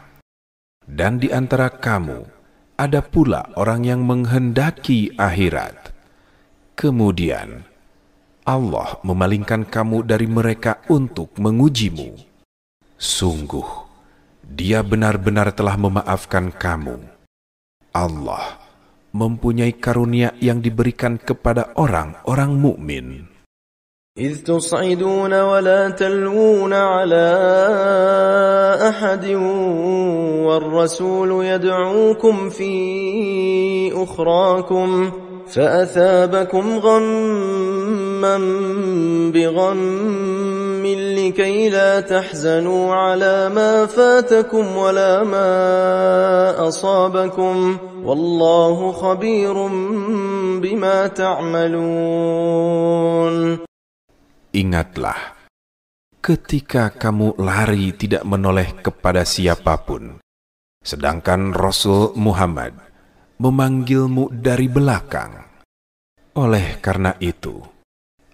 Speaker 2: dan di antara kamu, ada pula orang yang menghendaki akhirat. Kemudian, Allah memalingkan kamu dari mereka untuk mengujimu. Sungguh, Dia benar-benar telah memaafkan kamu. Allah mempunyai karunia yang diberikan kepada orang-orang mukmin.
Speaker 1: إذ تصعدون ولا تلوون على أحد والرسول يدعوكم في أخراكم فأثابكم غما بغم لكي لا تحزنوا على ما فاتكم ولا ما أصابكم والله خبير بما تعملون.
Speaker 2: Ingatlah, ketika kamu lari tidak menoleh kepada siapapun, sedangkan Rasul Muhammad memanggilmu dari belakang. Oleh karena itu,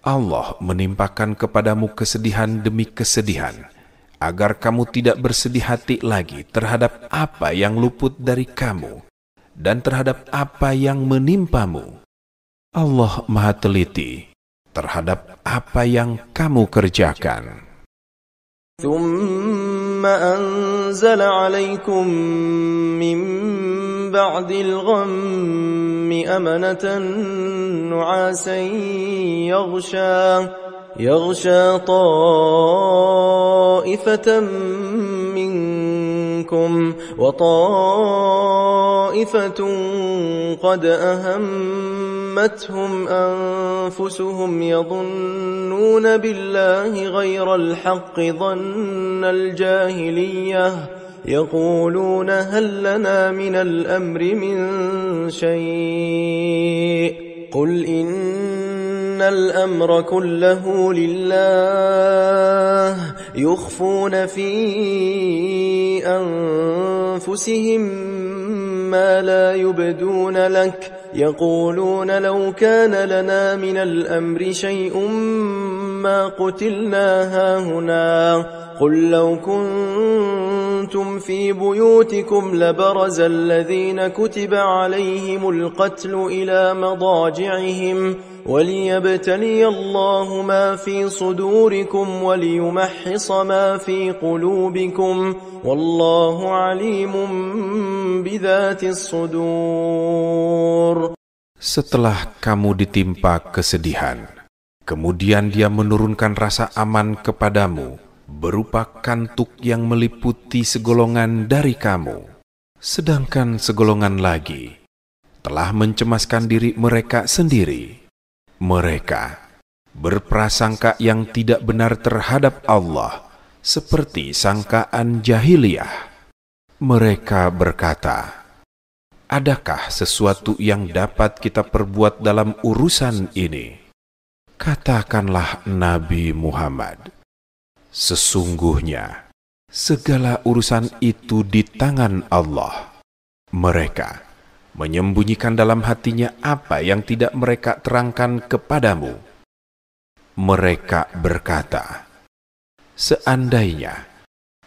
Speaker 2: Allah menimpakan kepadamu kesedihan demi kesedihan, agar kamu tidak bersedih hati lagi terhadap apa yang luput dari kamu, dan terhadap apa yang menimpamu. Allah Maha Teliti terhadap apa yang kamu kerjakan.
Speaker 1: ثم أنزل عليكم من بعد الغم أمنة نعاسا يغشى طائفة منكم منكم وطائفة قد أهمتهم أنفسهم يظنون بالله غير الحق ظن الجاهلية يقولون هل لنا من الأمر من شيء قل إن الأمر كله لله يخفون في أنفسهم ما لا يبدون لك يقولون لو كان لنا من الأمر شيء ما قتلنا هاهنا قل لو كنتم في بيوتكم لبرز الذين كتب عليهم القتل إلى مضاجعهم وليبتلي الله ما في صدوركم وليمحص ما في قلوبكم والله عليم بذات الصدور.
Speaker 2: Setelah kamu ditimpa kesedihan, kemudian Dia menurunkan rasa aman kepadamu berupa kantuk yang meliputi segolongan dari kamu, sedangkan segolongan lagi telah mencemaskan diri mereka sendiri. Mereka berprasangka yang tidak benar terhadap Allah, seperti sangkaan jahiliyah. Mereka berkata, adakah sesuatu yang dapat kita perbuat dalam urusan ini? Katakanlah Nabi Muhammad, sesungguhnya segala urusan itu di tangan Allah. Mereka menyembunyikan dalam hatinya apa yang tidak mereka terangkan kepadamu. Mereka berkata, seandainya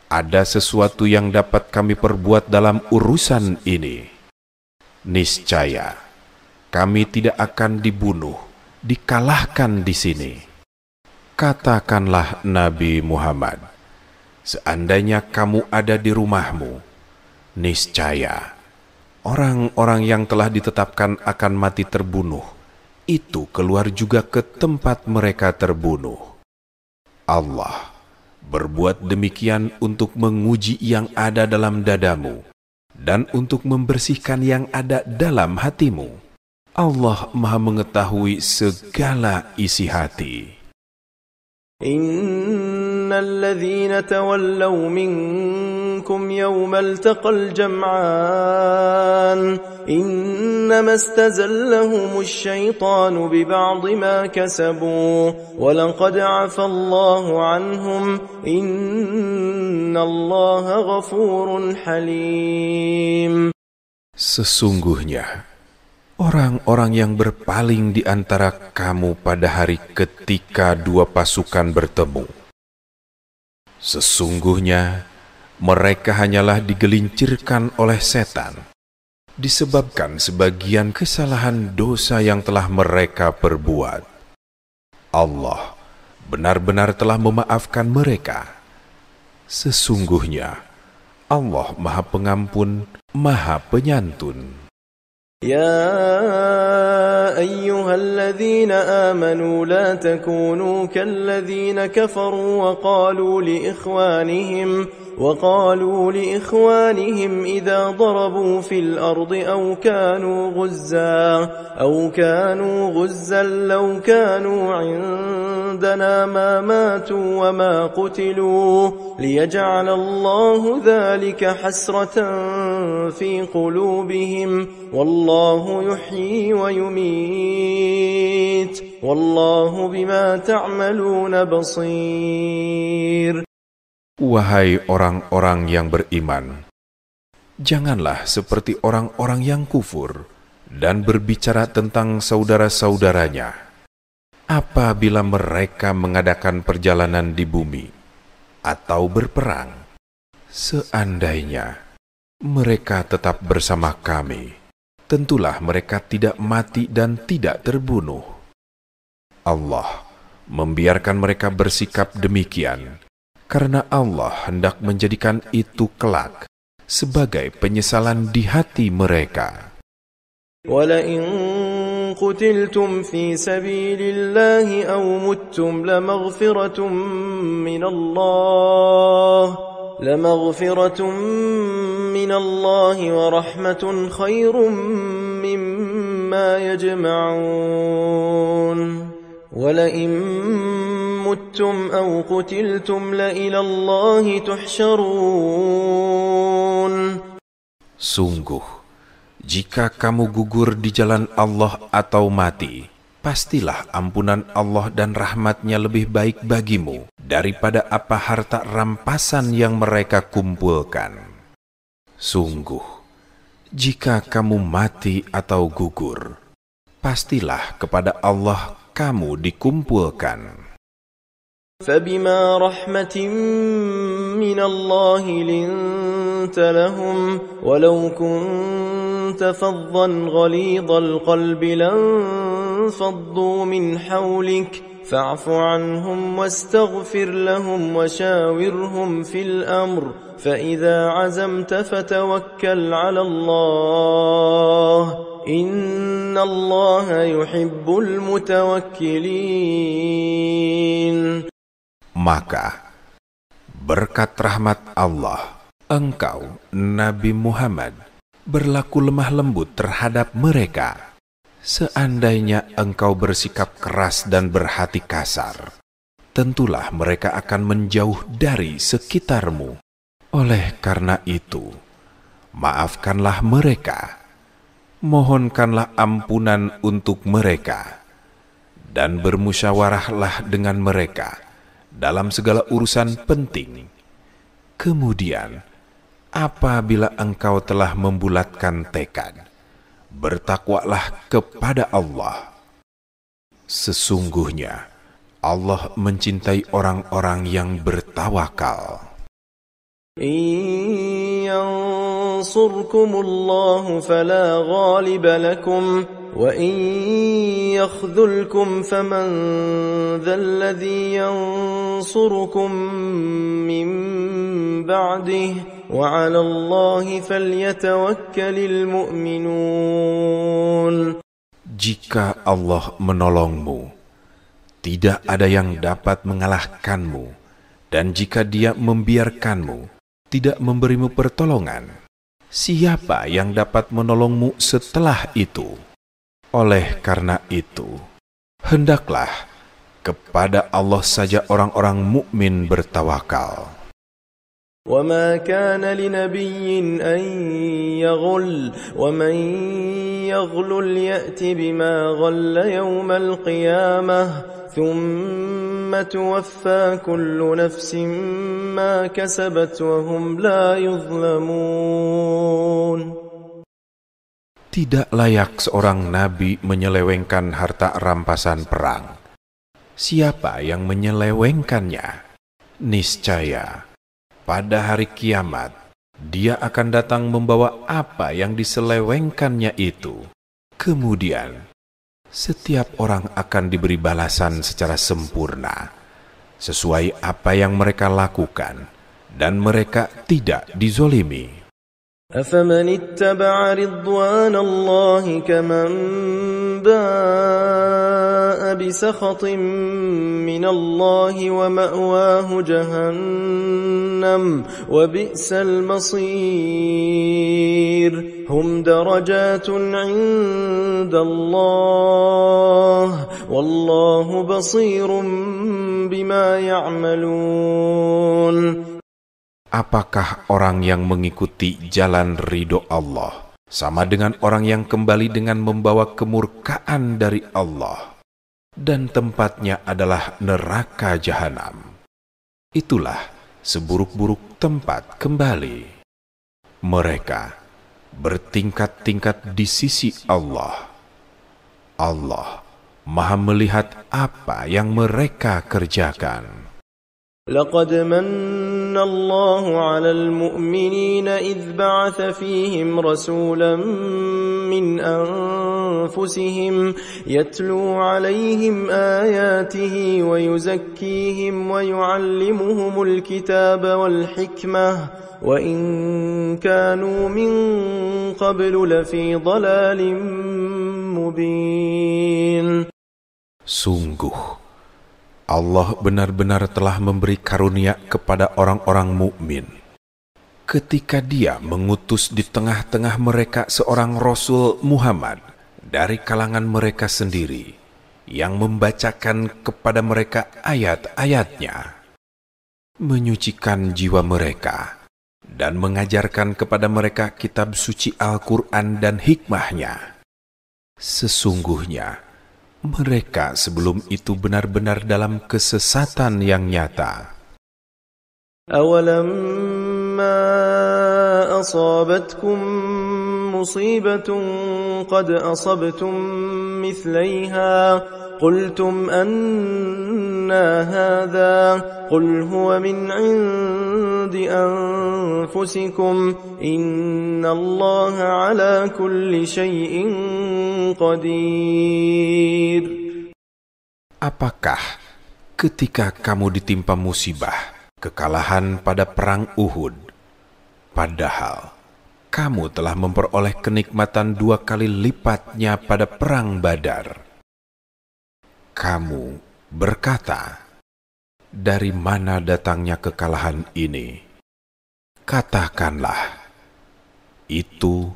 Speaker 2: ada sesuatu yang dapat kami perbuat dalam urusan ini, niscaya kami tidak akan dibunuh, dikalahkan di sini. Katakanlah Nabi Muhammad, seandainya kamu ada di rumahmu, niscaya orang-orang yang telah ditetapkan akan mati terbunuh, itu keluar juga ke tempat mereka terbunuh. Allah berbuat demikian untuk menguji yang ada dalam dadamu dan untuk membersihkan yang ada dalam hatimu. Allah Maha mengetahui segala isi hati.
Speaker 1: الذين تولوا منكم يوم التقى الجمعان إنما استزلهم الشيطان ببعض ما كسبوا ولقد عفى الله عنهم إن الله غفور حليم.
Speaker 2: Sesungguhnya orang-orang yang berpaling di antara kamu pada hari ketika dua pasukan bertemu, sesungguhnya mereka hanyalah digelincirkan oleh setan disebabkan sebagian kesalahan dosa yang telah mereka perbuat. Allah benar-benar telah memaafkan mereka. Sesungguhnya Allah Maha Pengampun, Maha Penyantun.
Speaker 1: يا أيها الذين آمنوا لا تكونوا كالذين كفروا وقالوا لإخوانهم إذا ضربوا في الأرض أو كانوا غزا لو كانوا عندنا ما ماتوا وما قتلوا ليجعل الله ذلك حسرة في قلوبهم والله يحيي ويميت والله بما تعملون بصير.
Speaker 2: Wahai orang-orang yang beriman, janganlah seperti orang-orang yang kufur dan berbicara tentang saudara-saudaranya apabila mereka mengadakan perjalanan di bumi atau berperang. Seandainya mereka tetap bersama kami, tentulah mereka tidak mati dan tidak terbunuh. Allah membiarkan mereka bersikap demikian karena Allah hendak menjadikan itu kelak sebagai penyesalan di hati mereka.
Speaker 1: وَلَئِن قُتِلْتُمْ فِي سَبِيلِ اللَّهِ أَوْ مُتُّمْ لَمَغْفِرَةٌ مِّنَ اللَّهِ لمغفرة من الله ورحمة خير مما يجمعون ولئن متم أو قتلتم لإلى الله تحشرون.
Speaker 2: Sungguh, jika kamu gugur di jalan Allah atau mati, pastilah ampunan Allah dan rahmatnya lebih baik bagimu daripada apa harta rampasan yang mereka kumpulkan. Sungguh, jika kamu mati atau gugur, pastilah kepada Allah kamu dikumpulkan.
Speaker 1: فبما رحمة من الله لنت لهم ولو كنت فظا غليظ القلب لانفضوا من حولك فاعف عنهم واستغفر لهم وشاورهم في الأمر فإذا عزمت فتوكل على الله إن الله يحب المتوكلين.
Speaker 2: Maka, berkat rahmat Allah, engkau, Nabi Muhammad, berlaku lemah lembut terhadap mereka. Seandainya engkau bersikap keras dan berhati kasar, tentulah mereka akan menjauh dari sekitarmu. Oleh karena itu, maafkanlah mereka, mohonkanlah ampunan untuk mereka, dan bermusyawarahlah dengan mereka dalam segala urusan penting. Kemudian, apabila engkau telah membulatkan tekad, bertakwalah kepada Allah. Sesungguhnya, Allah mencintai orang-orang yang bertawakal.
Speaker 1: ينصركم الله فلا غالب لكم وإن يخذلكم فمن ذا الذي ينصركم من بعده وعلى الله فليتوكل المؤمنون.
Speaker 2: Jika Allah menolongmu, tidak ada yang dapat mengalahkanmu, dan jika Dia membiarkanmu, tidak memberimu pertolongan, siapa yang dapat menolongmu setelah itu? Oleh karena itu, hendaklah kepada Allah saja orang-orang mukmin bertawakal.
Speaker 1: وما كان لنبي أن يغل ومن يغلل يأت بما غل يوم القيامة ثم توفى كل نفس ما كسبت وهم لا يظلمون.
Speaker 2: Tidak layak seorang nabi menyelewengkan harta rampasan perang. Siapa yang menyelewengkannya? Niscaya pada hari kiamat, dia akan datang membawa apa yang diselewengkannya itu. Kemudian, setiap orang akan diberi balasan secara sempurna, sesuai apa yang mereka lakukan, dan mereka tidak dizolimi.
Speaker 1: أفمن اتبع رضوان الله كمن باء بسخط من الله ومأواه جهنم وبئس المصير هم درجات عند الله والله بصير بما يعملون.
Speaker 2: Apakah orang yang mengikuti jalan ridho Allah sama dengan orang yang kembali dengan membawa kemurkaan dari Allah, dan tempatnya adalah neraka jahanam? Itulah seburuk-buruk tempat kembali. Mereka bertingkat-tingkat di sisi Allah. Allah Maha melihat apa yang mereka kerjakan.
Speaker 1: لقد من الله على المؤمنين إذ بعث فيهم رسولا من أنفسهم يتلو عليهم آياته ويزكيهم ويعلمهم الكتاب والحكمة وإن كانوا من قبل لفي ضلال مبين.
Speaker 2: Sungguh, Allah benar-benar telah memberi karunia kepada orang-orang mukmin ketika Dia mengutus di tengah-tengah mereka seorang Rasul Muhammad dari kalangan mereka sendiri, yang membacakan kepada mereka ayat-ayatnya, menyucikan jiwa mereka, dan mengajarkan kepada mereka kitab suci Al-Quran dan hikmahnya. Sesungguhnya, mereka sebelum itu benar-benar dalam kesesatan yang nyata.
Speaker 1: أَوَلَمَّا أَصَابَتْكُم مُّصِيبَةٌ قَدْ أَصَبْتُم مِّثْلَيْهَا قُلْتُمْ أَنَّىٰ هَٰذَا قُلْ هُوَ مِنْ عِندِ أَنفُسِكُمْ إِنَّ اللَّهَ عَلَىٰ كُلِّ شَيْءٍ قَدِيرٌ.
Speaker 2: Apakah ketika kamu ditimpa musibah, kekalahan pada perang Uhud, padahal kamu telah memperoleh kenikmatan 2 kali lipatnya pada perang Badar? Kamu berkata, dari mana datangnya kekalahan ini? Katakanlah, itu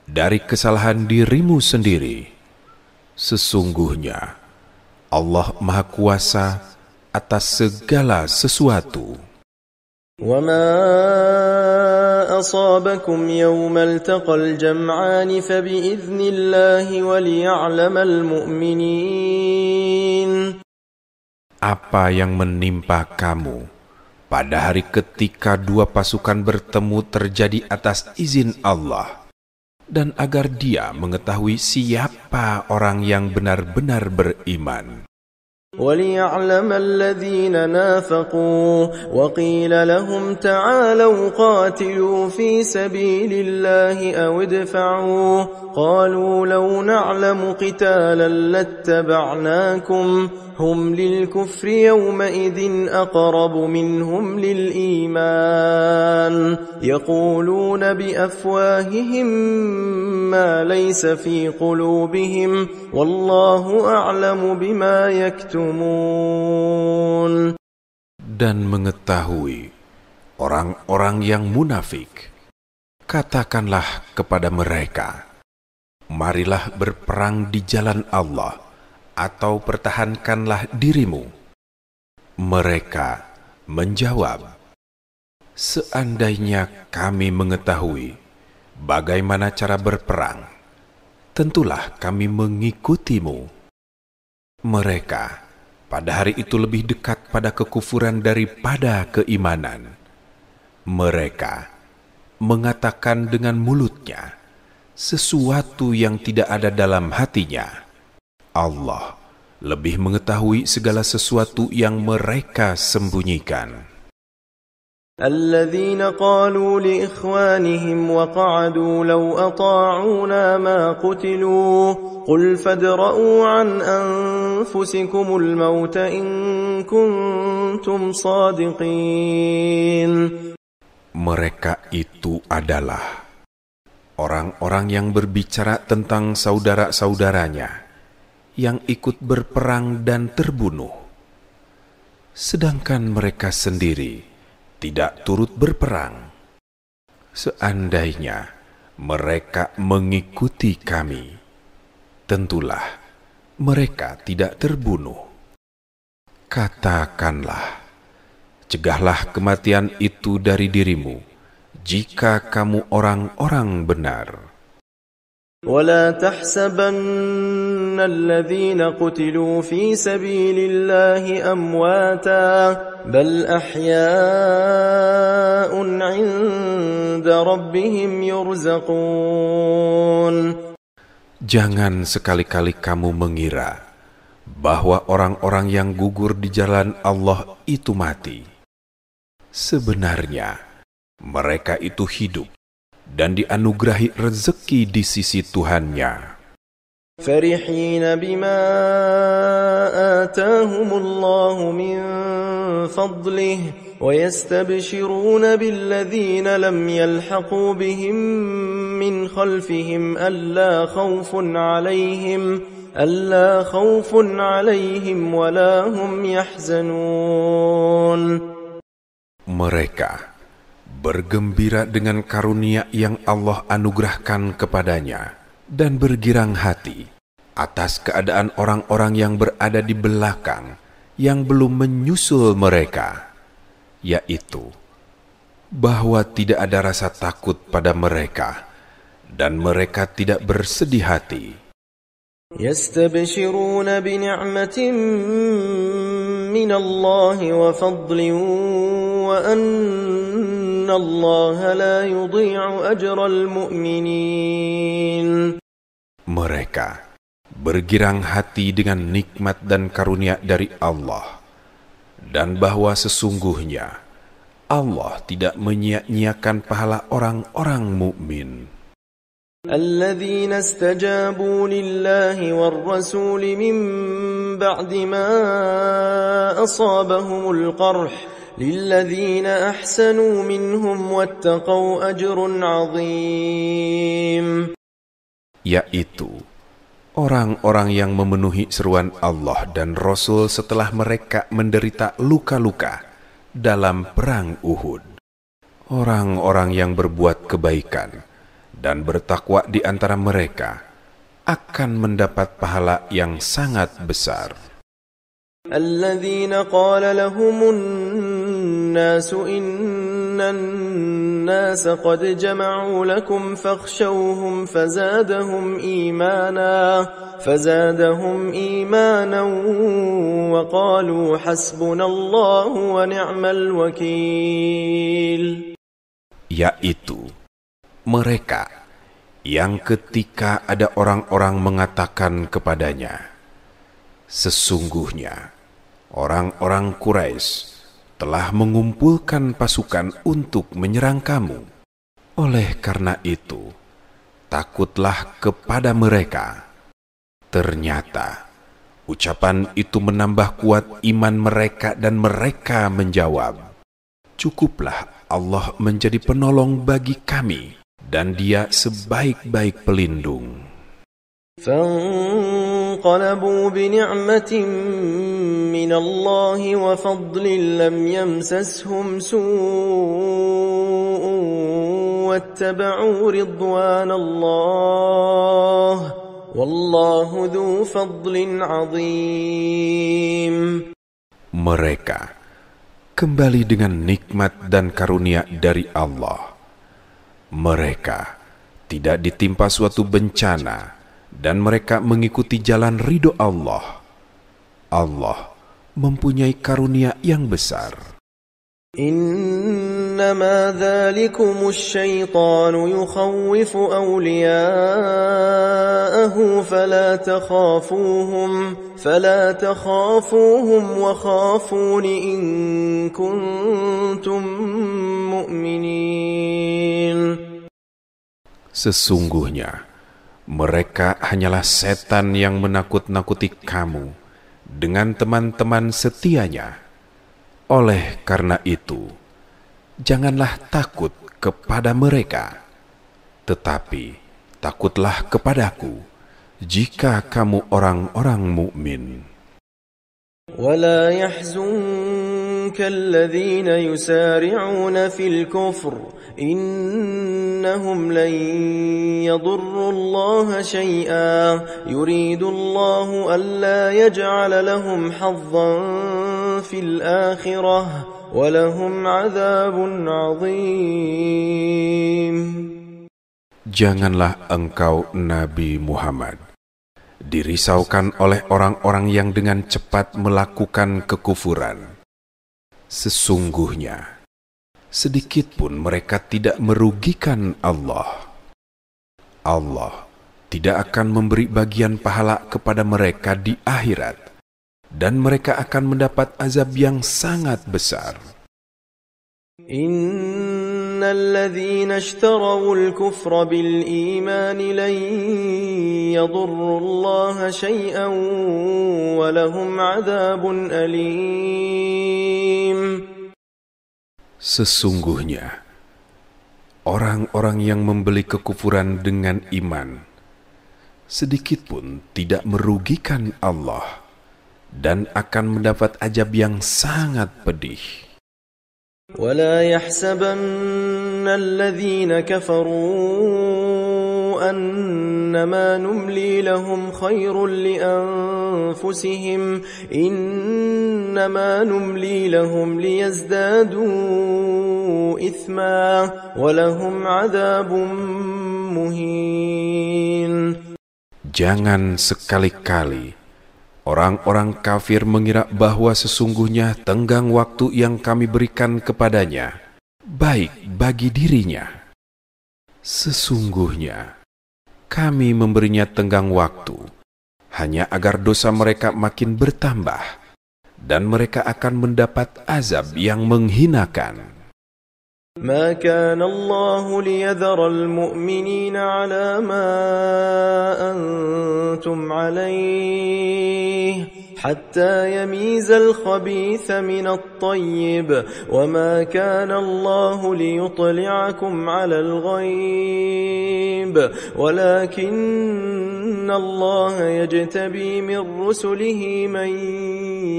Speaker 2: dari kesalahan dirimu sendiri. Sesungguhnya Allah Maha Kuasa atas segala sesuatu.
Speaker 1: وَمَا أَصَابَكُمْ يَوْمَ الْتَقَى الْجَمْعَانِ فَبِإِذْنِ اللَّهِ وَلِيَعْلَمَ الْمُؤْمِنِينَ.
Speaker 2: Apa yang menimpa kamu pada hari ketika 2 pasukan bertemu terjadi atas izin Allah, dan agar Dia mengetahui siapa orang yang benar-benar beriman.
Speaker 1: وَلِيَعْلَمَ الَّذِينَ نَافَقُوا وَقِيلَ لَهُمْ تَعَالَوْا قَاتِلُوا فِي سَبِيلِ اللَّهِ أَوِ ادْفَعُوا قَالُوا لَوْ نَعْلَمُ قِتَالًا لَاتَّبَعْنَاكُمْ هُمْ لِلْكُفْرِ يَوْمَئِذٍ أَقْرَبُ مِنْهُمْ لِلْإِيمَانِ يَقُولُونَ بِأَفْوَاهِهِمْ مَا لَيْسَ فِي قُلُوبِهِمْ وَاللَّهُ أَعْلَمُ بِمَا يَكْتُمُونَ.
Speaker 2: Dan mengetahui orang-orang yang munafik, katakanlah kepada mereka, marilah berperang di jalan Allah, atau pertahankanlah dirimu. Mereka menjawab, seandainya kami mengetahui bagaimana cara berperang, tentulah kami mengikutimu. Mereka pada hari itu lebih dekat pada kekufuran daripada keimanan. Mereka mengatakan dengan mulutnya sesuatu yang tidak ada dalam hatinya. Allah lebih mengetahui segala sesuatu yang mereka sembunyikan.
Speaker 1: الذين قالوا لإخوانهم وقعدوا لو أطاعونا ما قتلوا قل فادرءوا عن أنفسكم الموت إن كنتم صادقين.
Speaker 2: Mereka itu adalah orang-orang yang berbicara tentang saudara-saudaranya yang ikut berperang dan terbunuh, sedangkan mereka sendiri tidak turut berperang. Seandainya mereka mengikuti kami, tentulah mereka tidak terbunuh. Katakanlah, cegahlah kematian itu dari dirimu jika kamu orang-orang benar.
Speaker 1: ولا تحسبن الذين قتلوا في سبيل الله أمواتا بل أحياء عند ربهم يرزقون.
Speaker 2: Jangan sekali-kali kamu mengira bahwa orang-orang yang gugur di jalan Allah itu mati. Sebenarnya mereka itu hidup dan dianugerahi rezeki di sisi Tuhannya.
Speaker 1: فرحين بما آتاهم الله من فضله ويستبشرون بالذين لم يلحقوا بهم من خلفهم ألا خوف عليهم ولا هم يحزنون.
Speaker 2: Mereka bergembira dengan karunia yang Allah anugerahkan kepadanya, dan bergirang hati atas keadaan orang-orang yang berada di belakang yang belum menyusul mereka, yaitu bahwa tidak ada rasa takut pada mereka dan mereka tidak bersedih hati.
Speaker 1: يستبشرون بنعمة من الله وفضل وأن الله لا يضيع أجر المؤمنين.
Speaker 2: Mereka bergirang hati dengan nikmat dan karunia dari Allah, dan bahwa sesungguhnya Allah tidak menyia-nyiakan pahala orang-orang mukmin.
Speaker 1: الذين استجابوا لله والرسول من بعد ما أصابهم القرح للذين أحسنوا منهم واتقوا أجر عظيم.
Speaker 2: Yaitu orang-orang yang memenuhi seruan Allah dan Rasul setelah mereka menderita luka-luka dalam perang Uhud. Orang-orang yang berbuat kebaikan dan bertakwa di antara mereka akan mendapat pahala yang sangat besar.
Speaker 1: الذين قال لهم الناس إن الناس قد جمعوا لكم فاخشوهم فزادهم إيمانا وقالوا حسبنا الله ونعم الوكيل.
Speaker 2: Yaitu mereka yang ketika ada orang-orang mengatakan kepadanya, sesungguhnya orang-orang Quraisy telah mengumpulkan pasukan untuk menyerang kamu. Oleh karena itu, takutlah kepada mereka. Ternyata ucapan itu menambah kuat iman mereka dan mereka menjawab, cukuplah Allah menjadi penolong bagi kami dan Dia sebaik-baik pelindung.
Speaker 1: فانقلبوا بنعمة من الله وفضل لم يمسسهم سوء واتبعوا رضوان الله والله ذو فضل عظيم.
Speaker 2: Mereka kembali dengan nikmat dan karunia dari Allah. Mereka tidak ditimpa suatu bencana dan mereka mengikuti jalan ridho Allah. Allah mempunyai karunia yang besar.
Speaker 1: إنما ذلكم الشيطان يخوف أولياءه فلا تخافوهم وخافون إن كنتم مؤمنين.
Speaker 2: Sesungguhnya mereka hanyalah setan yang menakut-nakuti kamu dengan teman-teman setianya. Oleh karena itu, janganlah takut kepada mereka, tetapi takutlah kepadaku jika kamu orang-orang mukmin.
Speaker 1: ولا يحزنك الذين يسارعون في الكفر إنهم لن يضروا الله شيئا يريد الله ألا يجعل لهم حظا في الآخرة ولهم عذاب عظيم.
Speaker 2: Janganlah engkau Nabi Muhammad dirisaukan oleh orang-orang yang dengan cepat melakukan kekufuran. Sesungguhnya, sedikit pun mereka tidak merugikan Allah. Allah tidak akan memberi bagian pahala kepada mereka di akhirat, dan mereka akan mendapat azab yang sangat besar.
Speaker 1: إن الذين اشتروا الكفر بالإيمان لن يضروا الله شيئا ولهم عذاب أليم.
Speaker 2: Sesungguhnya, orang-orang yang membeli kekufuran dengan iman sedikit pun tidak merugikan Allah dan akan mendapat azab yang sangat pedih.
Speaker 1: ولا يحسبن الذين كفروا أنما نملي لهم خير لأنفسهم إنما نملي لهم ليزدادوا إثما ولهم عذاب مهين.
Speaker 2: Jangan sekali-kali orang-orang kafir mengira bahwa sesungguhnya tenggang waktu yang kami berikan kepadanya baik bagi dirinya. Sesungguhnya kami memberinya tenggang waktu hanya agar dosa mereka makin bertambah dan mereka akan mendapat azab yang menghinakan.
Speaker 1: ما كان الله ليذر المؤمنين على ما أنتم عليه حتى يميز الخبيث من الطيب وما كان الله ليطلعكم على الغيب ولكن الله يجتبي من رسله من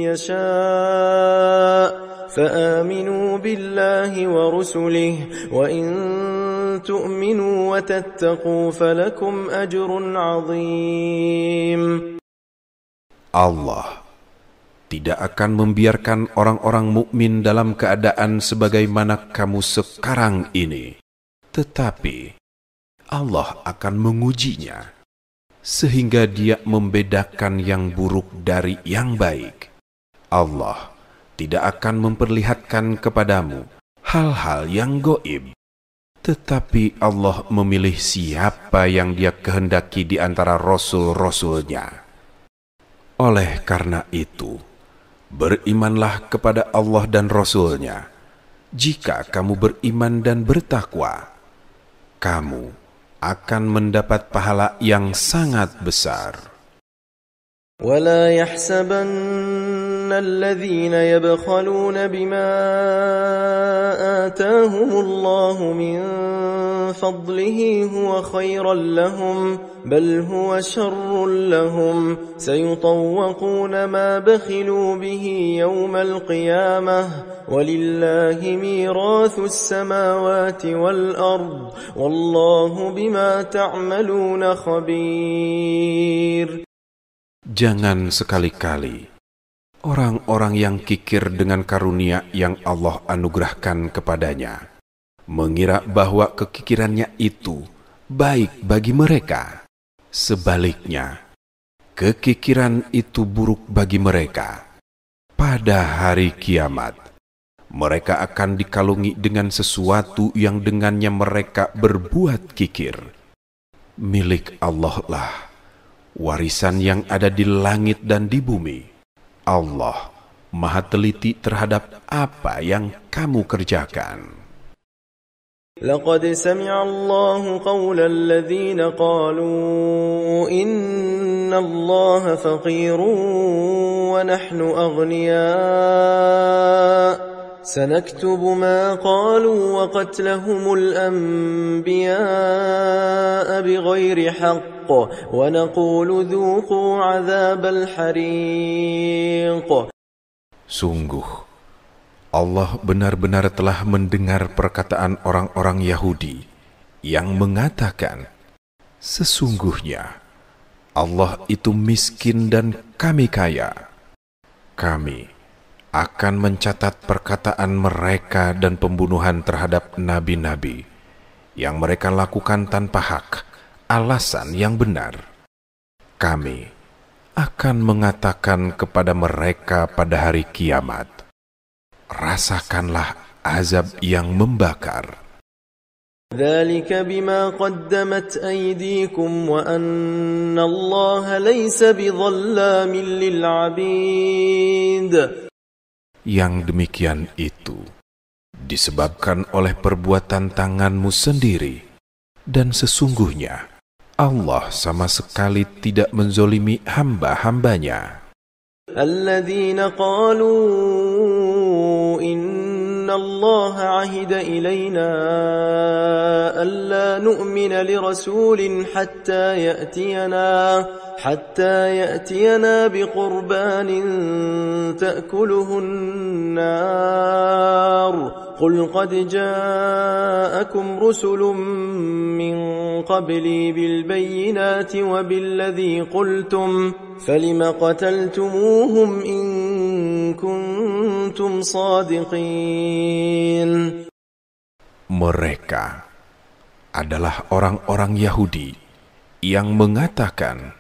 Speaker 1: يشاء فآمنوا بالله ورسله وإن تؤمنوا وتتقوا فلكم أجر عظيم.
Speaker 2: Allah tidak akan membiarkan orang-orang mukmin dalam keadaan sebagaimana kamu sekarang ini, tetapi Allah akan mengujinya sehingga Dia membedakan yang buruk dari yang baik. Allah tidak akan memperlihatkan kepadamu hal-hal yang gaib, tetapi Allah memilih siapa yang Dia kehendaki di antara rasul-rasulnya. Oleh karena itu, berimanlah kepada Allah dan Rasul-Nya. Jika kamu beriman dan bertakwa, kamu akan mendapat pahala yang sangat besar.
Speaker 1: ولا يحسبن الذين يبخلون بما آتاهم الله من فضله هو خيرا لهم بل هو شر لهم سيطوقون ما بخلوا به يوم القيامة ولله ميراث السماوات والأرض والله بما تعملون خبير.
Speaker 2: Jangan sekali-kali orang-orang yang kikir dengan karunia yang Allah anugerahkan kepadanya mengira bahwa kekikirannya itu baik bagi mereka. Sebaliknya, kekikiran itu buruk bagi mereka. Pada hari kiamat, mereka akan dikalungi dengan sesuatu yang dengannya mereka berbuat kikir. Milik Allah lah warisan yang ada di langit dan di bumi. Allah Maha teliti terhadap apa yang kamu kerjakan.
Speaker 1: لقد سمع الله قول الذين قالوا إن الله فقير ونحن أغنياء سنكتب ما قالوا وقتلهم الأنبياء بغير حق ونقول ذوقوا عذاب الحريق.
Speaker 2: Sungguh, Allah benar-benar telah mendengar perkataan orang-orang Yahudi yang mengatakan, sesungguhnya Allah itu miskin dan kami kaya. Kami akan mencatat perkataan mereka dan pembunuhan terhadap nabi-nabi yang mereka lakukan tanpa hak, alasan yang benar. Kami akan mengatakan kepada mereka pada hari kiamat, rasakanlah azab yang membakar.
Speaker 1: ذلك بما قدمت أيديكم وأن الله ليس بظلام للعبيد.
Speaker 2: Yang demikian itu disebabkan oleh perbuatan tanganmu sendiri, dan sesungguhnya Allah sama sekali tidak menzolimi hamba-hambanya.
Speaker 1: الذين قالوا إن الله عهد إلينا ألا نؤمن لرسول حتى يأتينا بقربان تأكله النار قل قد جاءكم رسل من قبلي بالبينات وبالذي قلتم فلم قتلتموهم إن كنتم صادقين.
Speaker 2: Mereka adalah orang-orang Yahudi yang mengatakan,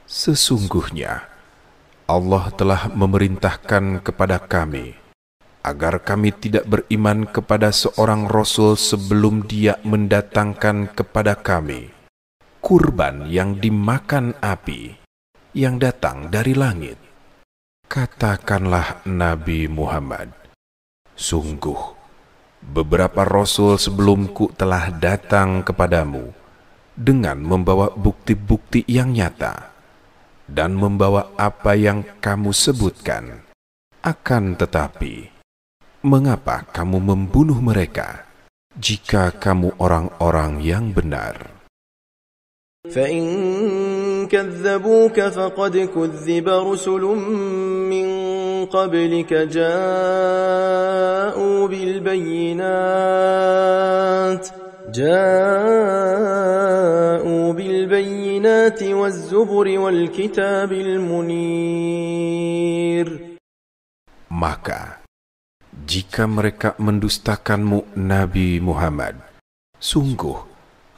Speaker 2: sesungguhnya Allah telah memerintahkan kepada kami agar kami tidak beriman kepada seorang Rasul sebelum dia mendatangkan kepada kami kurban yang dimakan api yang datang dari langit. Katakanlah Nabi Muhammad, sungguh beberapa Rasul sebelumku telah datang kepadamu dengan membawa bukti-bukti yang nyata dan membawa apa yang kamu sebutkan. Akan tetapi, mengapa kamu membunuh mereka jika kamu orang-orang yang benar?
Speaker 1: فَإِن كَذَّبُوكَ فَقَدْ كُذِّبَ رُسُلٌ مِّن قَبْلِكَ جَاءُوا بِالْبَيِّنَاتِ وَالزُّبُرِ وَالْكِتَابِ الْمُنِيرِ.
Speaker 2: Maka, jika mereka mendustakanmu Nabi Muhammad, sungguh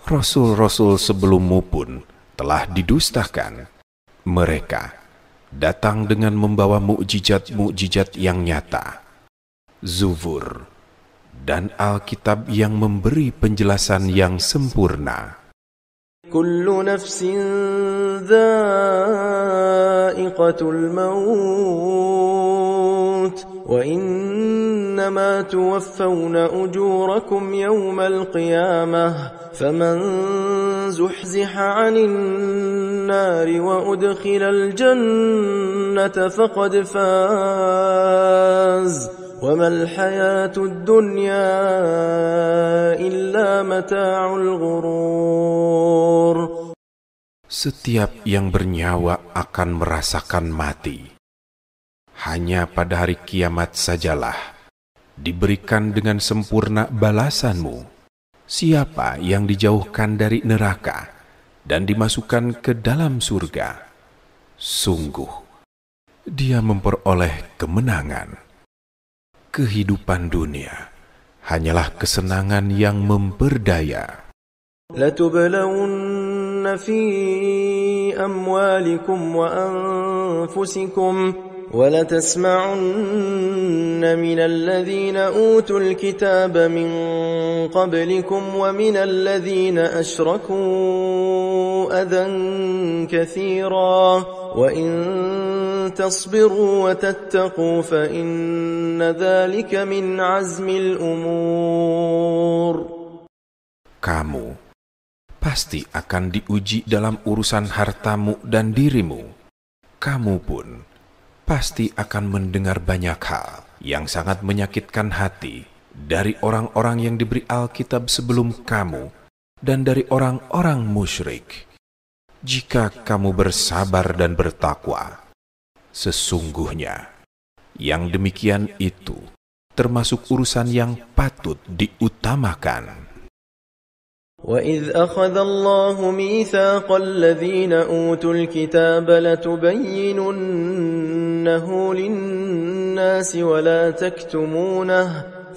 Speaker 2: Rasul-Rasul sebelummu pun telah didustakan. Mereka datang dengan membawa mukjizat-mukjizat yang nyata, Zubur, dan Alkitab yang memberi penjelasan yang sempurna.
Speaker 1: Kullu nafsin dha'iqatul maut wa innama tuwaffawna ujurakum yawmal qiyamah faman zuhziha 'anil nari wa udkhilal jannata faqad faz wa mal hayatud dunya illa mata'ul ghurur.
Speaker 2: Setiap yang bernyawa akan merasakan mati. Hanya pada hari kiamat sajalah diberikan dengan sempurna balasanmu. Siapa yang dijauhkan dari neraka dan dimasukkan ke dalam surga, sungguh dia memperoleh kemenangan. Kehidupan dunia hanyalah kesenangan yang memperdaya.
Speaker 1: Latublawunna fi amwalikum wa anfusikum وَلَتَسْمَعُنَّ مِنَ الَّذِينَ أُوتُوا الْكِتَابَ مِنْ قَبْلِكُمْ وَمِنَ الَّذِينَ أَشْرَكُوا أَذًى كَثِيرًا وَإِنْ تَصْبِرُوا وَتَتَّقُوا فَإِنَّ ذَلِكَ مِنْ عَزْمِ الْأُمُورِ.
Speaker 2: Kamu pasti akan diuji dalam urusan hartamu dan dirimu. Kamu pun pasti akan mendengar banyak hal yang sangat menyakitkan hati dari orang-orang yang diberi Alkitab sebelum kamu dan dari orang-orang musyrik. Jika kamu bersabar dan bertakwa, sesungguhnya yang demikian itu termasuk urusan yang patut diutamakan.
Speaker 1: وَإِذْ أَخَذَ اللَّهُ مِيثَاقَ الَّذِينَ أُوتُوا الْكِتَابَ لَتُبَيِّنُنَّهُ لِلنَّاسِ وَلَا تَكْتُمُونَهُ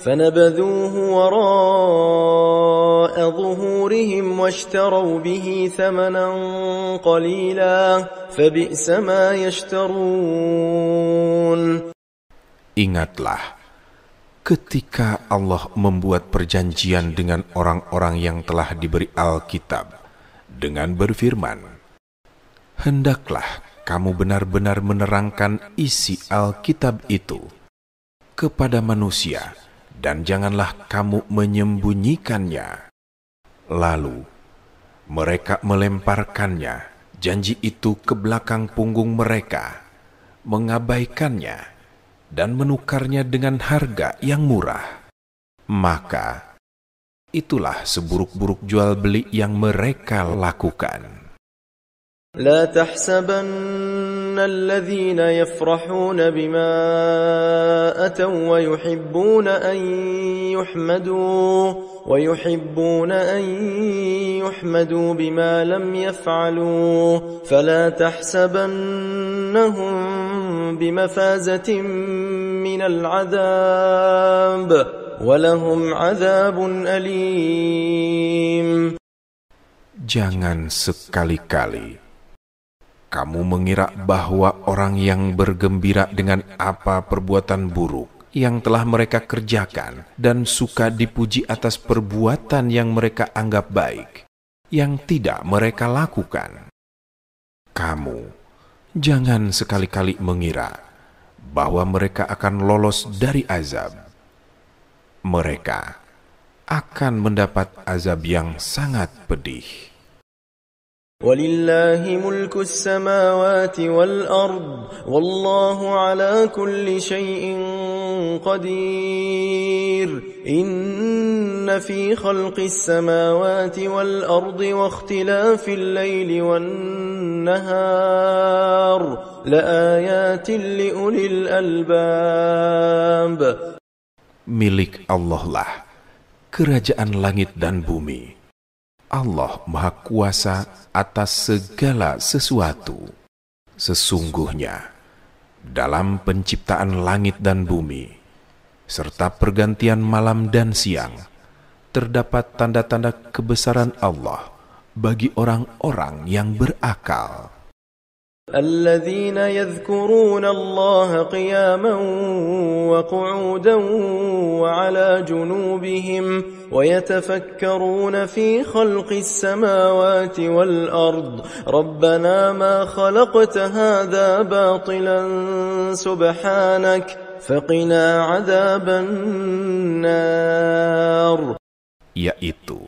Speaker 1: فَنَبَذُوهُ وَرَاءَ ظُهُورِهِمْ وَاشْتَرَوْا بِهِ ثَمَنًا قَلِيلًا فَبِئْسَ مَا يَشْتَرُونَ.
Speaker 2: Ingatlah ketika Allah membuat perjanjian dengan orang-orang yang telah diberi Alkitab dengan berfirman, hendaklah kamu benar-benar menerangkan isi Alkitab itu kepada manusia dan janganlah kamu menyembunyikannya. Lalu mereka melemparkannya, janji itu ke belakang punggung mereka, mengabaikannya dan menukarnya dengan harga yang murah. Maka itulah seburuk-buruk jual beli yang mereka lakukan.
Speaker 1: لا تحسبن الذين يفرحون بما أتوا ويحبون أن يحمدوا بما لم يفعلوا فلا تحسبنهم بمفازة من العذاب ولهم عذاب أليم.
Speaker 2: Jangan sekali-kali kamu mengira bahwa orang yang bergembira dengan apa perbuatan buruk yang telah mereka kerjakan dan suka dipuji atas perbuatan yang mereka anggap baik, yang tidak mereka lakukan. Kamu jangan sekali-kali mengira bahwa mereka akan lolos dari azab. Mereka akan mendapat azab yang sangat pedih.
Speaker 1: وَلِلَّهِ مُلْكُ السَّمَاوَاتِ وَالْأَرْضِ وَاللَّهُ عَلَى كُلِّ شَيْءٍ قَدِيرٌ إِنَّ فِي خَلْقِ السَّمَاوَاتِ وَالْأَرْضِ وَاخْتِلَافِ اللَّيْلِ وَالنَّهَارِ لَآيَاتٍ لِأُولِي الْأَلْبَابِ.
Speaker 2: Milik Allah lah kerajaan langit dan bumi. Allah Maha Kuasa atas segala sesuatu. Sesungguhnya, dalam penciptaan langit dan bumi, serta pergantian malam dan siang, terdapat tanda-tanda kebesaran Allah bagi orang-orang yang berakal.
Speaker 1: الذين يذكرون الله قياما وقعودا وعلى جنوبهم ويتفكرون في خلق السماوات والأرض ربنا ما خلقت هذا باطلا سبحانك فقنا عذاب النار.
Speaker 2: Yaitu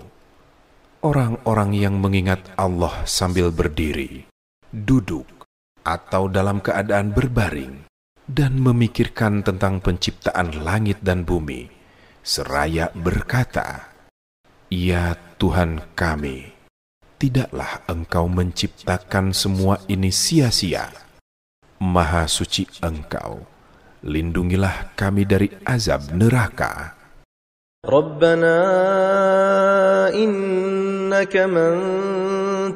Speaker 2: orang-orang yang mengingat Allah sambil berdiri, duduk, atau dalam keadaan berbaring, dan memikirkan tentang penciptaan langit dan bumi, seraya berkata, "Ya Tuhan kami, tidaklah Engkau menciptakan semua ini sia-sia. Maha suci Engkau, lindungilah kami dari azab neraka."
Speaker 1: Rabbana innaka man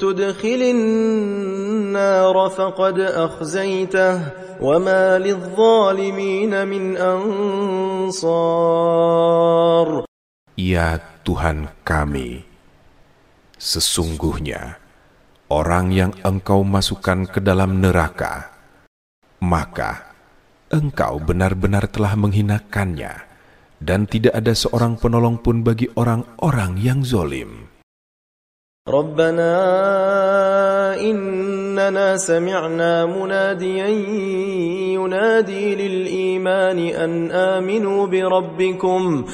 Speaker 1: tudkhilin nar faqad akhzaytah wa ma lidh-dhalimin min ansar.
Speaker 2: Ya Tuhan kami, sesungguhnya orang yang Engkau masukkan ke dalam neraka, maka Engkau benar-benar telah menghinakannya, dan tidak ada seorang penolong pun bagi orang-orang yang zalim.
Speaker 1: Rabbana innana sami'na munadiyan yunadi lil imani an aminu bi rabbikum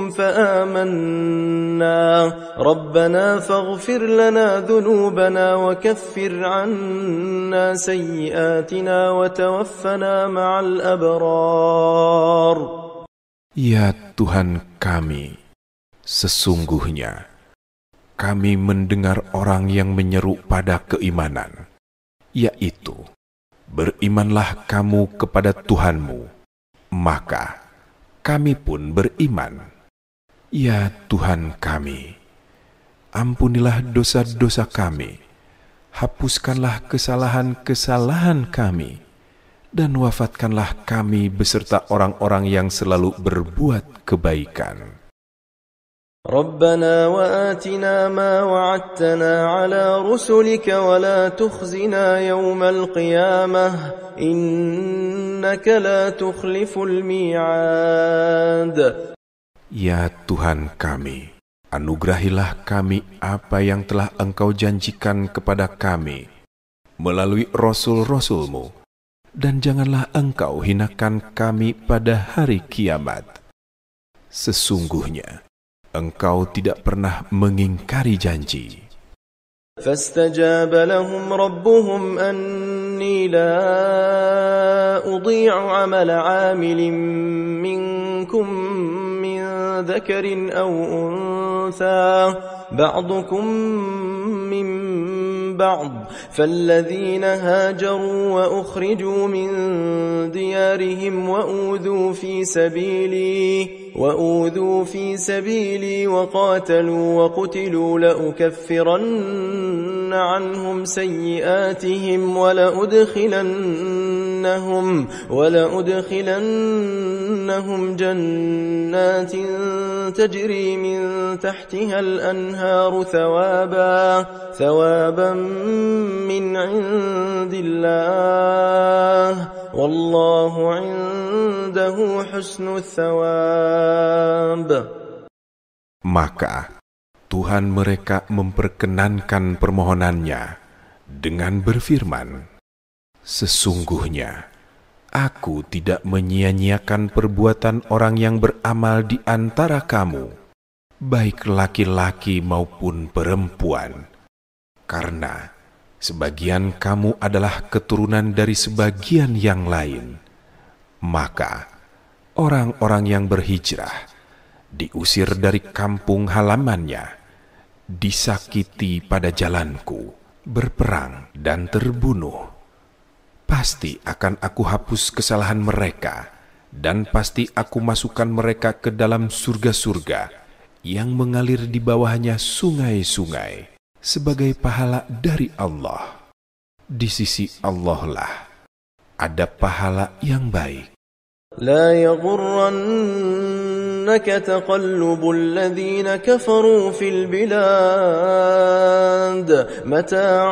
Speaker 1: fa amanna rabbana faghfir lana dhunubana wa kaffir 'anna sayyi'atina wa tawaffana ma'al abrar.
Speaker 2: Ya Tuhan kami, sesungguhnya kami mendengar orang yang menyeru pada keimanan, yaitu, berimanlah kamu kepada Tuhanmu, maka kami pun beriman. Ya Tuhan kami, ampunilah dosa-dosa kami, hapuskanlah kesalahan-kesalahan kami, dan wafatkanlah kami beserta orang-orang yang selalu berbuat kebaikan.
Speaker 1: Rabbana wa atina ma wa'adtana ala rusulika wa la tukhzina yawmal qiyamah innaka la tukhliful mi'ad.
Speaker 2: Ya Tuhan kami, anugerahilah kami apa yang telah Engkau janjikan kepada kami melalui rasul-rasul-Mu, dan janganlah Engkau hinakan kami pada hari kiamat. Sesungguhnya Engkau tidak pernah mengingkari janji.
Speaker 1: فاستجاب لهم ربهم أني لا أضيع عمل عامل منكم من ذكر أو أنثى بعضكم من بعض فالذين هاجروا وأخرجوا من ديارهم وأوذوا في سبيلي وقاتلوا وقتلوا لأكفرن عنهم سيئاتهم ولأدخلنهم جنات تجري من تحتها الأنهار ثوابا من عند الله والله عنده حسن الثواب.
Speaker 2: Maka Tuhan mereka memperkenankan permohonannya dengan berfirman, sesungguhnya Aku tidak menyia-nyiakan perbuatan orang yang beramal di antara kamu, baik laki-laki maupun perempuan, karena sebagian kamu adalah keturunan dari sebagian yang lain. Maka orang-orang yang berhijrah diusir dari kampung halamannya, disakiti pada jalanku, berperang dan terbunuh. Pasti akan aku hapus kesalahan mereka, dan pasti aku masukkan mereka ke dalam surga-surga yang mengalir di bawahnya sungai-sungai, sebagai pahala dari Allah. Di sisi Allah lah ada pahala yang baik.
Speaker 1: لا يغرنك تقلب الذين كفروا في البلاد متاع